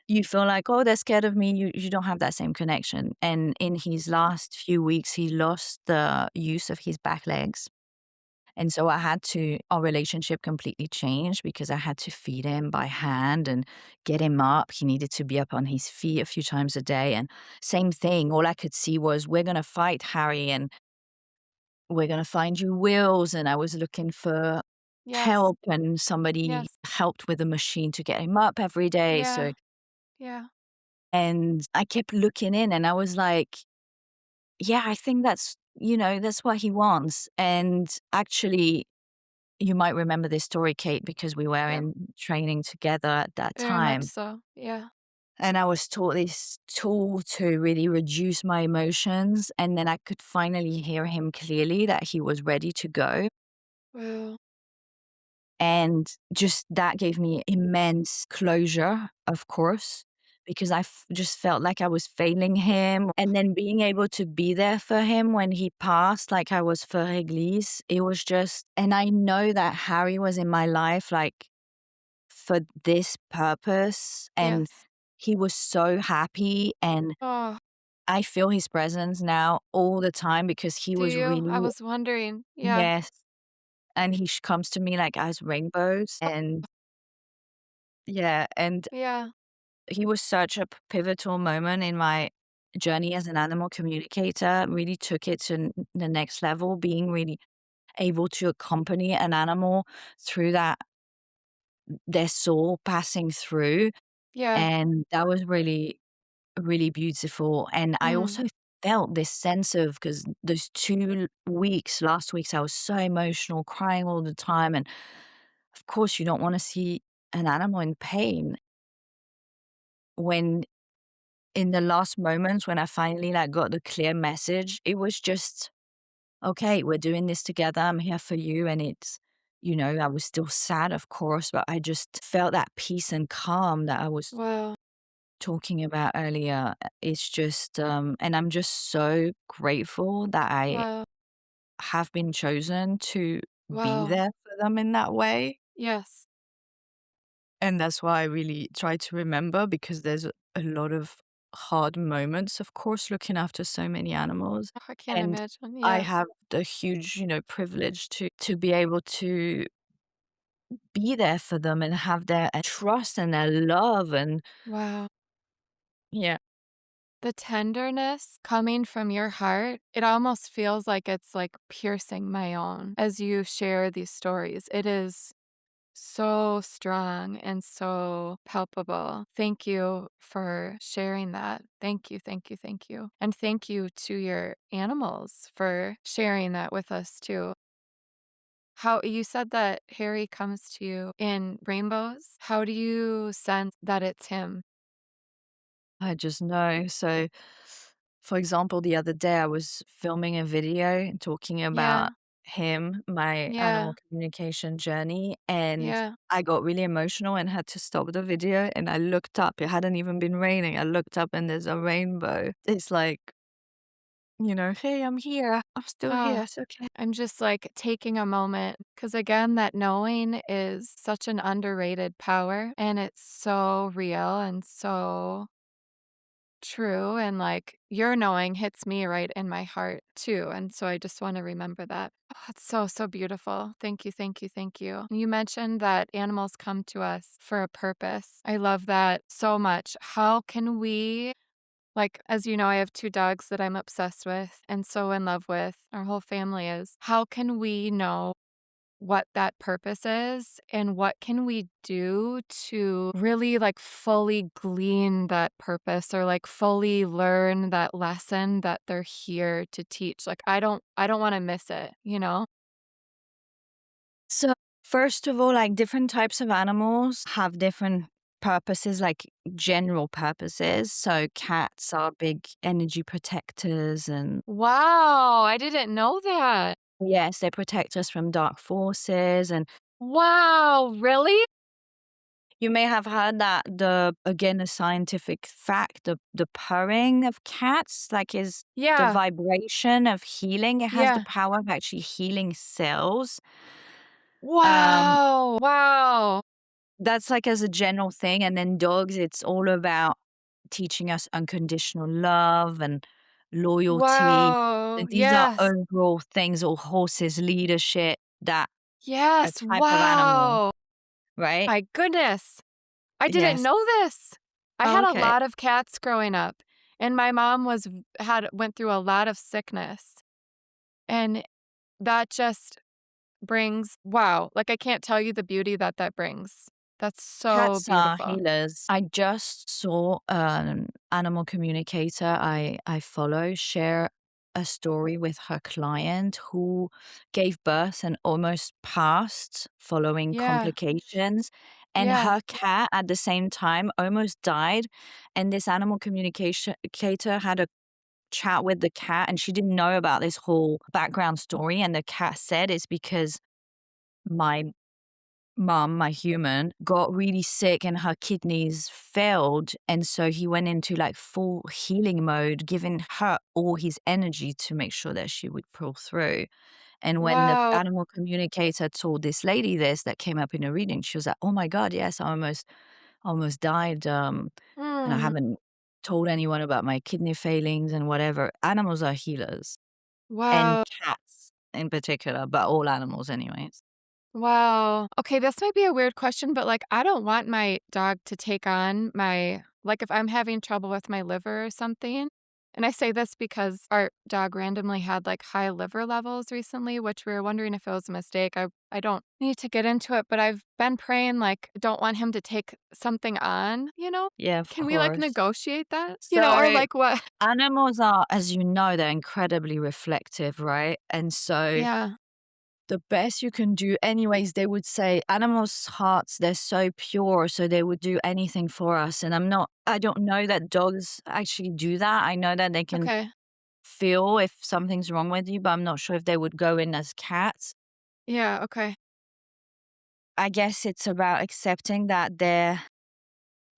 you feel like, oh, they're scared of me. You don't have that same connection. And in his last few weeks, he lost the use of his back legs. And so our relationship completely changed because I had to feed him by hand and get him up. He needed to be up on his feet a few times a day. And same thing, all I could see was, we're going to fight, Harry, and we're going to find you wheels. And I was looking for Yes. help, and somebody Yes. helped with a machine to get him up every day. So, Yeah. Yeah. and I kept looking in and I was like, yeah, I think that's what he wants. And actually, you might remember this story, Kate, because we were Yep. in training together at that Very much time. so. Yeah. And I was taught this tool to really reduce my emotions. And then I could finally hear him clearly that he was ready to go. Wow. And just that gave me immense closure, of course, because just felt like I was failing him. And then being able to be there for him when he passed, like I was for Église, it was just, and I know that Harry was in my life, like, for this purpose, and Yes. he was so happy, and Oh, I feel his presence now all the time because he do was you? I really. was wondering. Yeah. Yes, and he comes to me like as rainbows, and yeah, and Yeah. he was such a pivotal moment in my journey as an animal communicator. Really took it to the next level, being really able to accompany an animal through that, their soul passing through, Yeah. and that was really, really beautiful. And I Mm. also felt this sense of, because those 2 weeks, last weeks, I was so emotional, crying all the time. And of course, you don't want to see an animal in pain. When in the last moments, when I finally like got the clear message, it was just, okay, we're doing this together. I'm here for you. And I was still sad, of course, but I just felt that peace and calm that I was Wow. talking about earlier. It's just, and I'm just so grateful that I Wow. have been chosen to be Wow. there for them in that way. Yes. And that's why I really try to remember, because there's a lot of hard moments, of course, looking after so many animals. Oh, I can't And imagine. I Yes. have the huge, privilege to be able to be there for them and have their trust and their love. And Wow. yeah, The tenderness coming from your heart, it almost feels like it's like piercing my own as you share these stories. It is so strong and so palpable. Thank you for sharing that. Thank you, thank you, thank you. And thank you to your animals for sharing that with us too. How you said that Harry comes to you in rainbows. How do you sense that it's him? I just know. So, for example, the other day I was filming a video talking about Yeah, him, my yeah, animal communication journey, and yeah. I got really emotional and had to stop the video. And I looked up, it hadn't even been raining. I looked up and there's a rainbow. It's like, hey, I'm here. I'm still here. Oh, It's okay. I'm just like taking a moment because, again, that knowing is such an underrated power and it's so real and so true. And like your knowing hits me right in my heart too. And so I just want to remember that. Oh, it's so, so beautiful. Thank you, thank you, thank you. You mentioned that animals come to us for a purpose. I love that so much. How can we like, as you know, I have 2 dogs that I'm obsessed with and so in love with. Our whole family is. How can we know what that purpose is and what can we do to really, like, fully glean that purpose or, like, fully learn that lesson that they're here to teach? Like, I don't wanna miss it, you know? So, first of all, like different types of animals have different purposes, like general purposes. So, cats are big energy protectors, and Wow, I didn't know that. yes, they protect us from dark forces. And Wow, really? you may have heard that again, a scientific fact, the purring of cats, like, is the Yeah, vibration of healing. It has the yeah. power of actually healing cells. Um, Wow, wow. That's like as a general thing. And then dogs, it's all about teaching us unconditional love and loyalty. So Wow, these are yes. overall things, or horses, leadership, that a Yes, type of animal, wow. right? My goodness. I didn't Yes. know this. I Oh, had a okay. lot of cats growing up, and my mom had went through a lot of sickness, and that just brings wow, like, I can't tell you the beauty that that brings. That's so Cats are beautiful. healers. I just saw an animal communicator I follow share a story with her client who gave birth and almost passed following Yeah, complications. And yeah. her cat at the same time almost died. And this animal communicator had a chat with the cat, and she didn't know about this whole background story. And the cat said it's because my mum, my human, got really sick and her kidneys failed. And so he went into like full healing mode, giving her all his energy to make sure that she would pull through. And when the Wow. animal communicator told this lady this that came up in a reading, she was like, "Oh my God, yes, I almost died. And I Mm, haven't told anyone about my kidney failings and whatever." Animals are healers, and wow. cats in particular, but all animals anyways. Wow. Okay, this might be a weird question, but like I don't want my dog to take on my like if I'm having trouble with my liver or something. And I say this because our dog randomly had like high liver levels recently, which we were wondering if it was a mistake. I don't need to get into it, but I've been praying like don't want him to take something on, you know? Yeah, of Can we like course. negotiate that? You know, or So like what? animals are, as you know, they're incredibly reflective, right? And so Yeah. the best you can do, anyways, they would say animals' hearts, they're so pure, so they would do anything for us. And I don't know that dogs actually do that. I know that they can Okay. feel if something's wrong with you, but I'm not sure if they would go in as cats. Yeah, okay. I guess it's about accepting that they're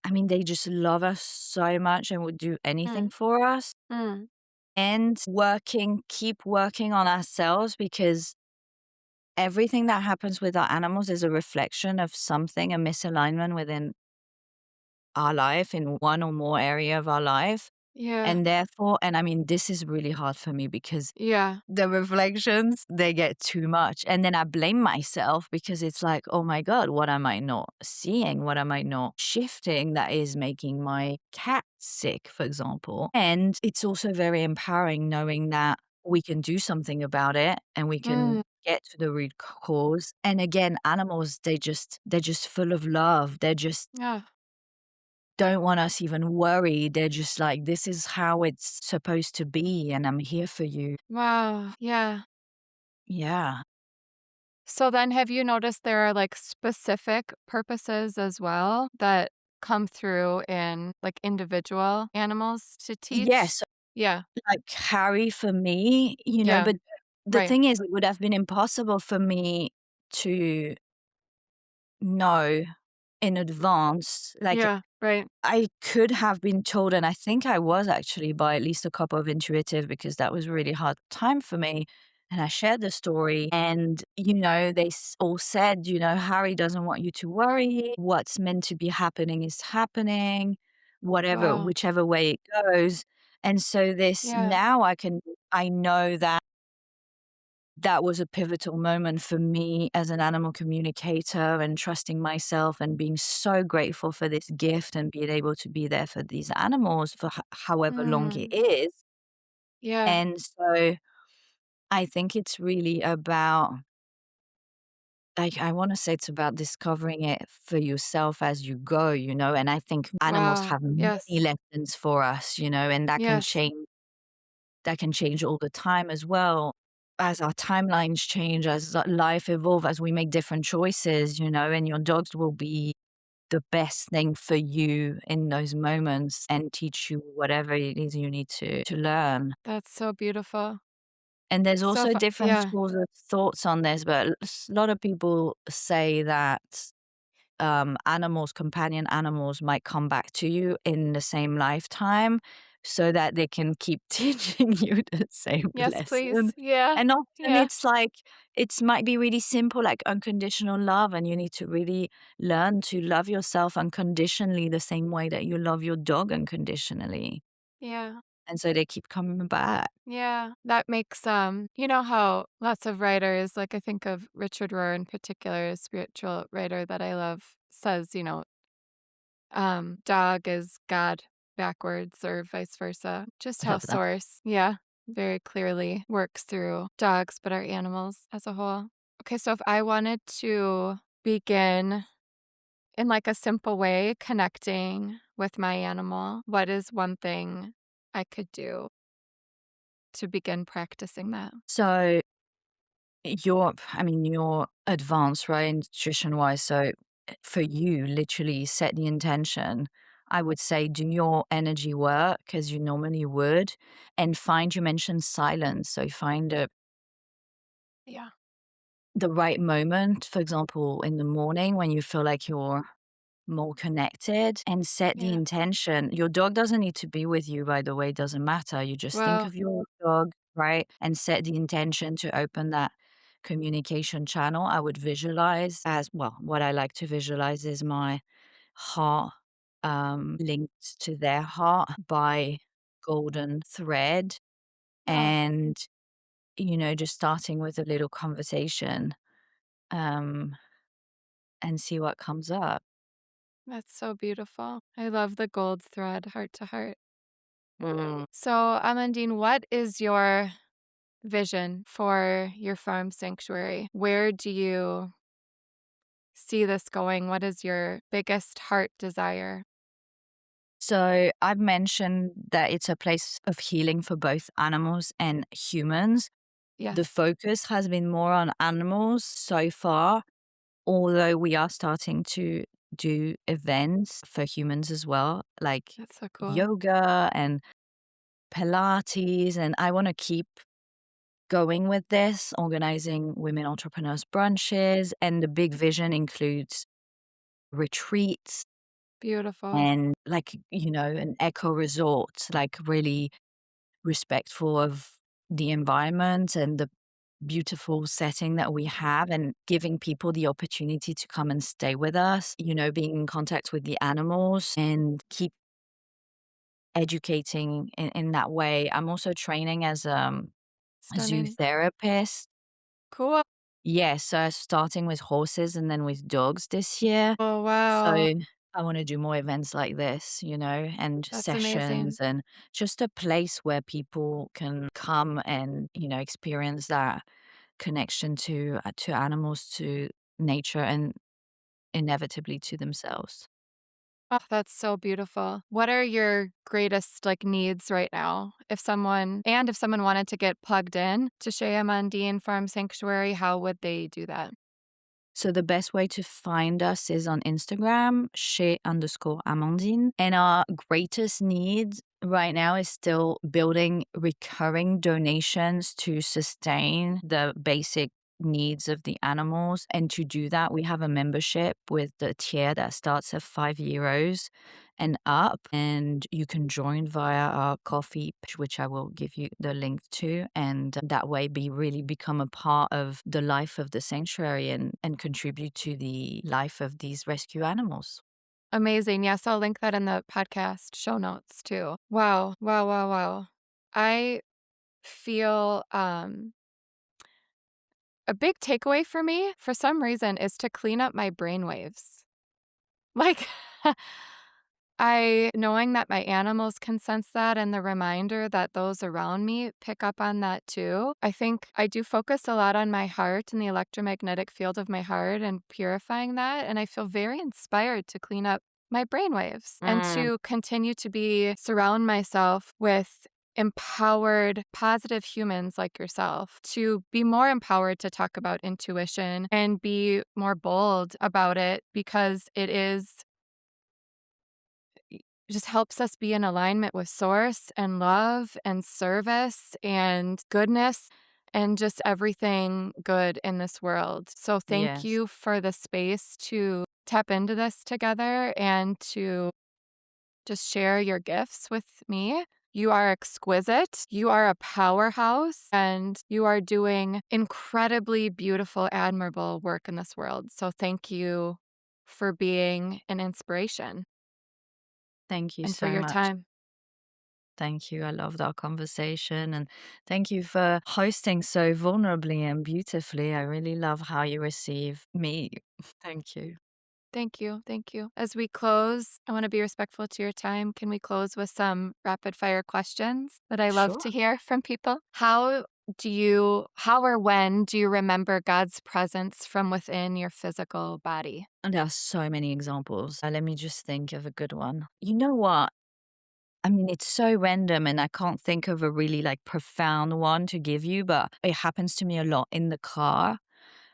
I mean, they just love us so much and would do anything Mm, for us. mm. And keep working on ourselves because everything that happens with our animals is a reflection of something, a misalignment within our life in one or more area of our life. Yeah, And therefore, and I mean, this is really hard for me because yeah. the reflections, they get too much. And then I blame myself because it's like, oh my God, what am I not seeing? What am I not shifting that is making my cat sick, for example? And it's also very empowering knowing that we can do something about it and we can Mm, get to the root cause. And again, animals, they're just full of love. They're just yeah. don't want us even worry. They're just like, this is how it's supposed to be, and I'm here for you. Wow, yeah. Yeah. So then have you noticed there are, like, specific purposes as well that come through in, like, individual animals to teach? Yes, Yeah, like Harry for me, yeah, but the right. thing is, it would have been impossible for me to know in advance. Like, Yeah, right. I could have been told, and I think I was actually by at least a couple of intuitive because that was a really hard time for me. And I shared the story, and they all said, Harry doesn't want you to worry. What's meant to be happening is happening, whatever, Wow. whichever way it goes. And so this Yeah. now I know that that was a pivotal moment for me as an animal communicator and trusting myself and being so grateful for this gift and being able to be there for these animals for however long it Mm. is. Yeah. And so I think it's really about, like, I want to say it's about discovering it for yourself as you go, and I think animals Wow. have many Yes. lessons for us, and Yes. that can change all the time as well. As our timelines change, as life evolves, as we make different choices, and your dogs will be the best thing for you in those moments and teach you whatever it is you need to learn. That's so beautiful. And there's So also fu different yeah. schools of thoughts on this, but a lot of people say that companion animals might come back to you in the same lifetime so that they can keep teaching you the same Yes, please. lesson. Yeah. And often Yeah. it's like, it might be really simple, like unconditional love, and you need to really learn to love yourself unconditionally the same way that you love your dog unconditionally. Yeah. And so they keep coming back. Yeah. That makes, you know how lots of writers, like I think of Richard Rohr in particular, a spiritual writer that I love, says, dog is God backwards or vice versa. Just I how love that. source, yeah, very clearly works through dogs, but our animals as a whole. Okay, so if I wanted to begin in like a simple way connecting with my animal, what is one thing I could do to begin practicing that? So you're advanced, right, nutrition-wise, so, for you, literally set the intention. I would say do your energy work as you normally would, and you mentioned silence, so find Yeah. the right moment, for example, in the morning when you feel like you're more connected, and set the Yeah. intention. Your dog doesn't need to be with you, by the way, it doesn't matter. You just think Well, of your dog, right? And set the intention to open that communication channel. I would visualize as well. What I like to visualize is my heart linked to their heart by golden thread. oh, And, just starting with a little conversation um, and see what comes up. that's so beautiful. I love the gold thread, heart to heart. Mm. So, Amandine, what is your vision for your farm sanctuary? Where do you see this going? What is your biggest heart desire? So I've mentioned that it's a place of healing for both animals and humans. The Yes, focus has been more on animals so far, although we are starting to do events for humans as well, like that's so cool. yoga and Pilates. And I want to keep going with this, organizing women entrepreneurs brunches. And the big vision includes retreats, Beautiful. and like, an eco resort, like really respectful of the environment and the beautiful setting that we have, and giving people the opportunity to come and stay with us, being in contact with the animals and keep educating in that way. I'm also training as a zoo Stunning. therapist. Cool. Yes, starting with horses and then with dogs this year. Oh, So wow. I want to do more events like this, and That's amazing. sessions, and just a place where people can come and, experience that connection to animals, to nature, and inevitably to themselves. Oh, that's so beautiful. What are your greatest, like, needs right now? If someone wanted to get plugged in to Chez Amandine Farm Sanctuary, how would they do that? So the best way to find us is on Instagram, Chez_Amandine. And our greatest need right now is still building recurring donations to sustain the basic needs of the animals. And to do that, we have a membership with the tier that starts at €5 and up. And you can join via our coffee, which I will give you the link to. And that way, become a part of the life of the sanctuary, and contribute to the life of these rescue animals. Amazing. Yes, I'll link that in the podcast show notes too. Wow. Wow, wow, wow. I feel a big takeaway for me for some reason is to clean up my brainwaves. Like I knowing that my animals can sense that and the reminder that those around me pick up on that too. I think I do focus a lot on my heart and the electromagnetic field of my heart and purifying that, and I feel very inspired to clean up my brainwaves and Mm, to continue to be surround myself with empowered, positive humans like yourself, to be more empowered to talk about intuition and be more bold about it because it just helps us be in alignment with source and love and service and goodness and just everything good in this world. So thank yes. you for the space to tap into this together and to just share your gifts with me. You are exquisite. You are a powerhouse and you are doing incredibly beautiful, admirable work in this world. So thank you for being an inspiration Thank you and for so your much. time. Thank you. I loved our conversation, and thank you for hosting so vulnerably and beautifully. I really love how you receive me. Thank you. Thank you. Thank you. As we close, I want to be respectful to your time. Can we close with some rapid fire questions that I love Sure. to hear from people? How or when do you remember God's presence from within your physical body? And there are so many examples. Let me just think of a good one. You know what? I mean, it's so random, and I can't think of a really like profound one to give you, but it happens to me a lot in the car.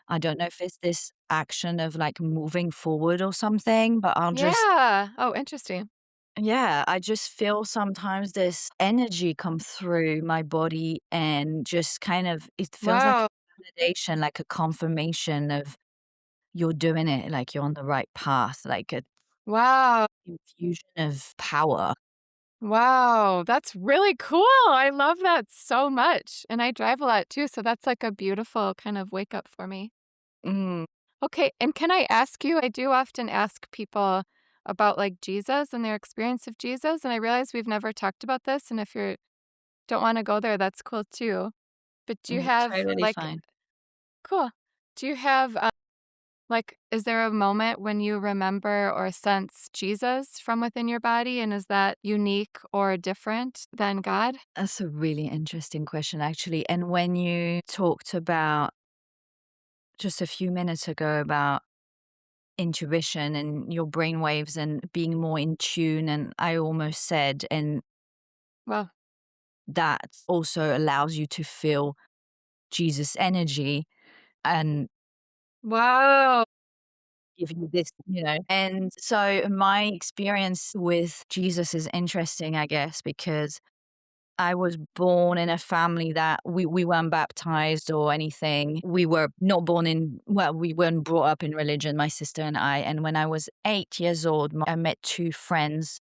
I don't know if it's this action of like moving forward or something, but Yeah. Oh, interesting. yeah, I just feel sometimes this energy come through my body, and just kind of, it feels like Wow. a validation, like a confirmation of you're doing it, like you're on the right path, like a Wow. infusion of power. Wow. That's really cool. I love that so much. And I drive a lot too. So that's like a beautiful kind of wake up for me. Mm, Okay, and can I ask you, I do often ask people about, like, Jesus and their experience of Jesus, and I realize we've never talked about this, and if you don't wanna go there, that's cool too. But do you have, totally like fine. cool. Do you have, like, is there a moment when you remember or sense Jesus from within your body, and is that unique or different than God? That's a really interesting question, actually. And when you talked about just a few minutes ago about intuition and your brain waves and being more in tune, and I almost said, and Well, that also allows you to feel Jesus' energy and wow. give you this, And so my experience with Jesus is interesting, I guess, because I was born in a family that we weren't baptized or anything. We were not born in, well, we weren't brought up in religion, my sister and I. And when I was 8 years old, I met two friends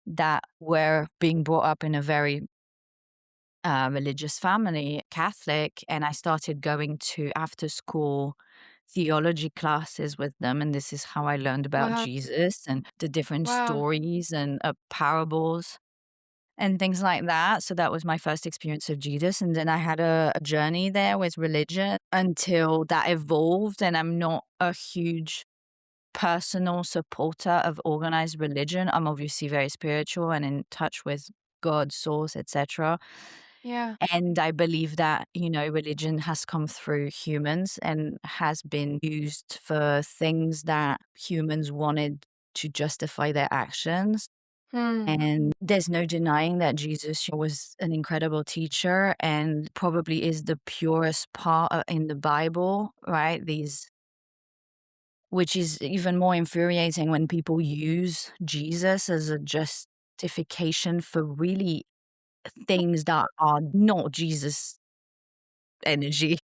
that were being brought up in a very religious family, Catholic, and I started going to after school theology classes with them. And this is how I learned about Wow. Jesus and the different Wow. stories and parables and things like that. So that was my first experience of Jesus. And then I had a journey there with religion until that evolved. And I'm not a huge personal supporter of organized religion. I'm obviously very spiritual and in touch with God, source, etc. Yeah. And I believe that, religion has come through humans and has been used for things that humans wanted to justify their actions. Hmm. And there's no denying that Jesus was an incredible teacher and probably is the purest part in the Bible, right? Which is even more infuriating when people use Jesus as a justification for really things that are not Jesus energy.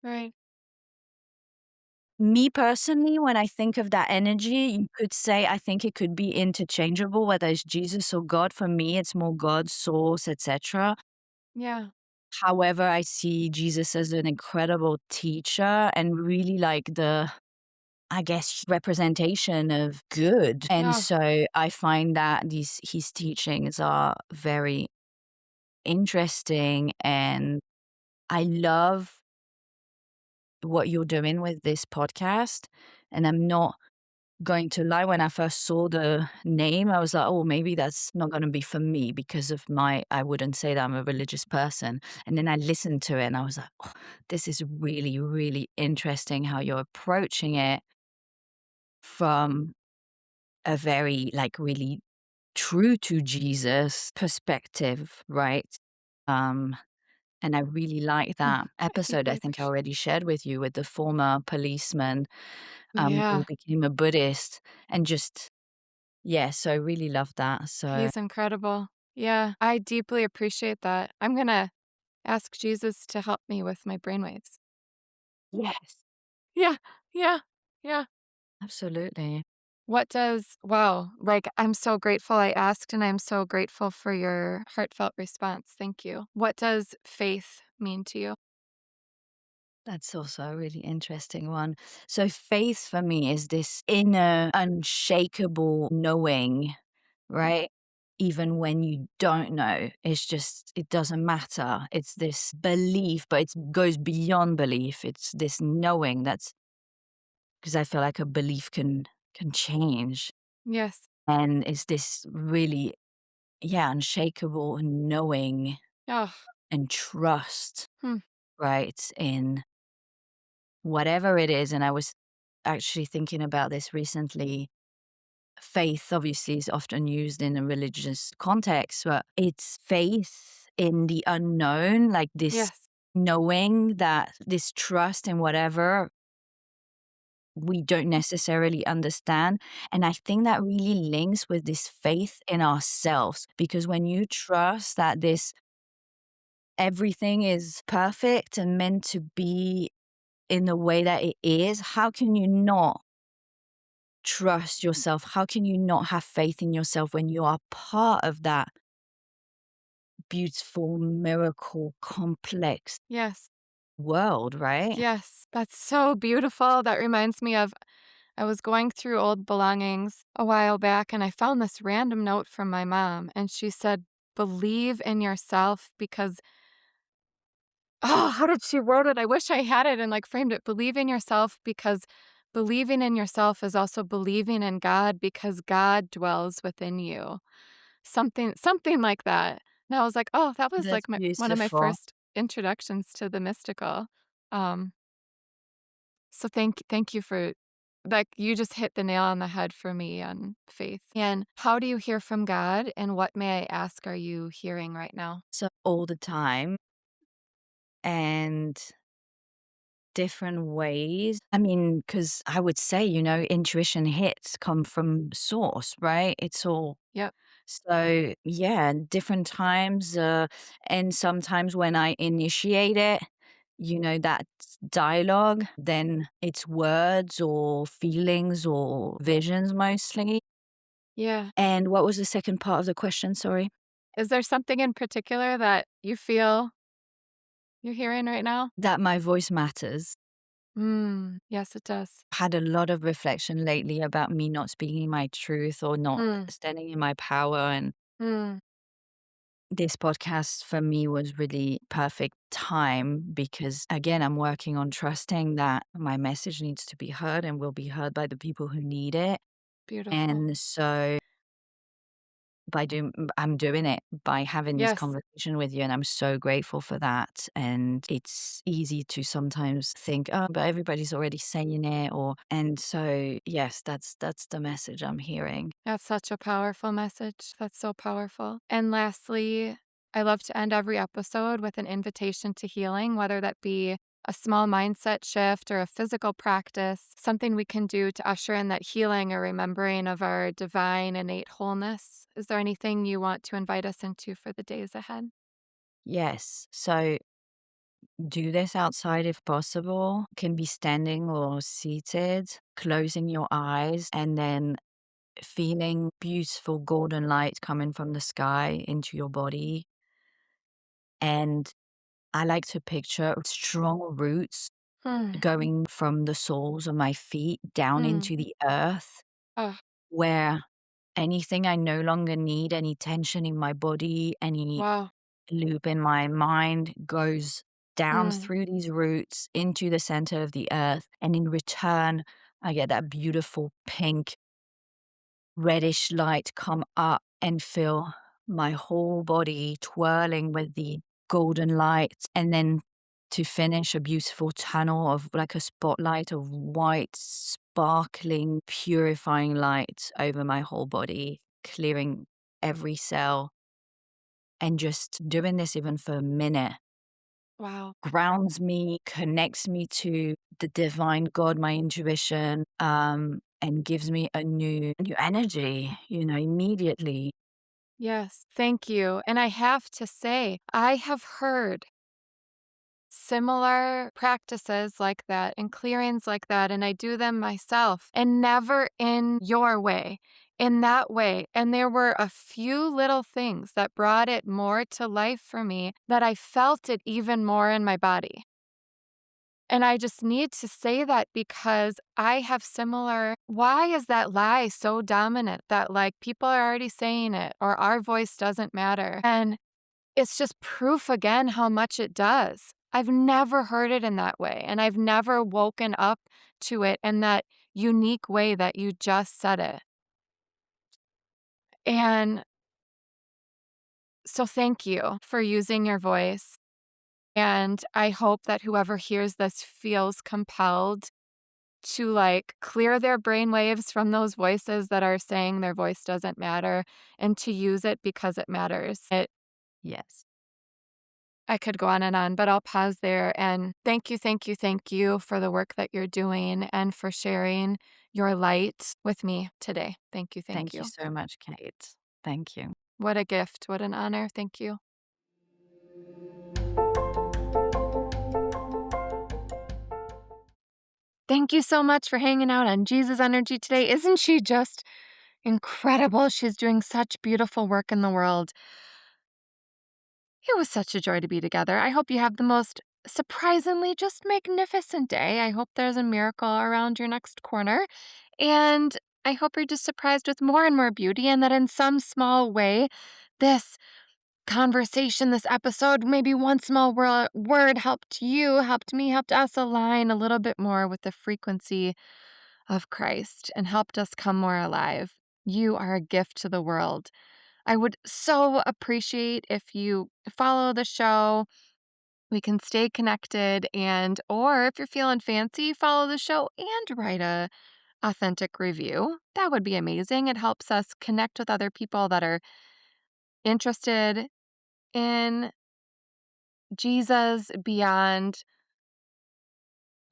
Right. Me personally, when I think of that energy, you could say I think it could be interchangeable, whether it's Jesus or God. For me, it's more God, source, etc. Yeah. However, I see Jesus as an incredible teacher and really like the, I guess, representation of good. And Oh, so I find that his teachings are very interesting, and I love what you're doing with this podcast. And I'm not going to lie, when I first saw the name, I was like, oh, maybe that's not going to be for me because of I wouldn't say that I'm a religious person. And then I listened to it and I was like, oh, this is really, really interesting how you're approaching it from a very, like, really true to Jesus perspective, right? Um, and I really like that I episode I deeply think I appreciate. already shared with you with the former policeman who Yeah. became a Buddhist and just, yeah, so I really love that. So, He's incredible. Yeah. I deeply appreciate that. I'm gonna ask Jesus to help me with my brainwaves. yes, Yeah. Yeah. Yeah. absolutely. Wow, like, I'm so grateful I asked, and I'm so grateful for your heartfelt response. Thank you. What does faith mean to you? That's also a really interesting one. So, faith for me is this inner, unshakable knowing, right? Even when you don't know, it's just, it doesn't matter. It's this belief, but it goes beyond belief. It's this knowing that's because I feel like a belief can change. Yes. And it's this really, yeah, unshakable knowing Oh, and trust, hmm. right, in whatever it is. And I was actually thinking about this recently. Faith obviously is often used in a religious context, but it's faith in the unknown, like this Yes. knowing, that this trust in whatever we don't necessarily understand. And I think that really links with this faith in ourselves, because when you trust that this everything is perfect and meant to be in the way that it is, how can you not trust yourself? How can you not have faith in yourself when you are part of that beautiful, miracle, complex Yes. world, right? Yes. That's so beautiful. That reminds me of I was going through old belongings a while back, and I found this random note from my mom, and she said, "Believe in yourself because" oh, how did she wrote it? I wish I had it and, like, framed it. "Believe in yourself because believing in yourself is also believing in God because God dwells within you." Something like that. And I was like, "Oh, that was, That's like, my one of my beautiful. first introductions to the mystical." Um, so thank you for like, you just hit the nail on the head for me on faith. And how do you hear from God, and what, may I ask, are you hearing right now? So all the time and different ways. I mean, because I would say, intuition hits come from source, right? It's all Yep. So, yeah, different times, and sometimes when I initiate it, that dialogue, then it's words or feelings or visions mostly. Yeah. And what was the second part of the question? Sorry. Is there something in particular that you feel you're hearing right now? That my voice matters. Yes, it does. Had a lot of reflection lately about me not speaking my truth or not Mm, standing in my power. And mm, this podcast for me was really perfect time because, again, I'm working on trusting that my message needs to be heard and will be heard by the people who need it. beautiful. And so I'm doing it by having this Yes, conversation with you, and I'm so grateful for that. And it's easy to sometimes think, oh, but everybody's already saying it, and so yes, that's the message I'm hearing. that's such a powerful message. That's so powerful. And lastly, I love to end every episode with an invitation to healing, whether that be a small mindset shift or a physical practice, something we can do to usher in that healing or remembering of our divine innate wholeness. Is there anything you want to invite us into for the days ahead? Yes, so do this outside if possible. Can be standing or seated, closing your eyes, and then feeling beautiful golden light coming from the sky into your body. And I like to picture strong roots Hmm. going from the soles of my feet down Hmm. into the earth, Oh, where anything I no longer need, any tension in my body, any wow. loop in my mind goes down Hmm. through these roots into the center of the earth. And in return, I get that beautiful pink, reddish light come up and fill my whole body twirling with the golden light. And then to finish, a beautiful tunnel of like a spotlight of white, sparkling, purifying light over my whole body, clearing every cell. And just doing this even for a minute Wow. grounds me, connects me to the divine God, my intuition, and gives me a new energy, immediately. Yes. Thank you. And I have to say, I have heard similar practices like that and clearings like that, and I do them myself, and never in your way, in that way. And there were a few little things that brought it more to life for me that I felt it even more in my body. And I just need to say that because I have similar. Why is that lie so dominant that like people are already saying it or our voice doesn't matter? And it's just proof again how much it does. I've never heard it in that way, and I've never woken up to it in that unique way that you just said it. And so thank you for using your voice, and I hope that whoever hears this feels compelled to, like, clear their brain waves from those voices that are saying their voice doesn't matter and to use it because it matters. Yes. I could go on, but I'll pause there and thank you, thank you, thank you for the work that you're doing and for sharing your light with me today. Thank you, thank Thank you you. so much, Kate. Thank you. What a gift. What an honor. Thank you. Thank you so much for hanging out on Jesus Energy today. Isn't she just incredible? She's doing such beautiful work in the world. It was such a joy to be together. I hope you have the most surprisingly just magnificent day. I hope there's a miracle around your next corner. And I hope you're just surprised with more and more beauty, and that in some small way, this conversation, this episode, maybe one small word helped you, helped me, helped us align a little bit more with the frequency of Christ and helped us come more alive. You are a gift to the world. I would so appreciate if you follow the show. We can stay connected, and or if you're feeling fancy, follow the show and write a authentic review. That would be amazing. It helps us connect with other people that are interested in Jesus beyond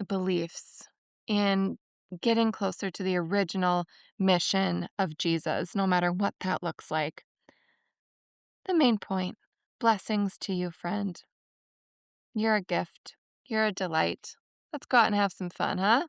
beliefs, in getting closer to the original mission of Jesus, no matter what that looks like. The main point. Blessings to you, friend. You're a gift. You're a delight. Let's go out and have some fun, huh?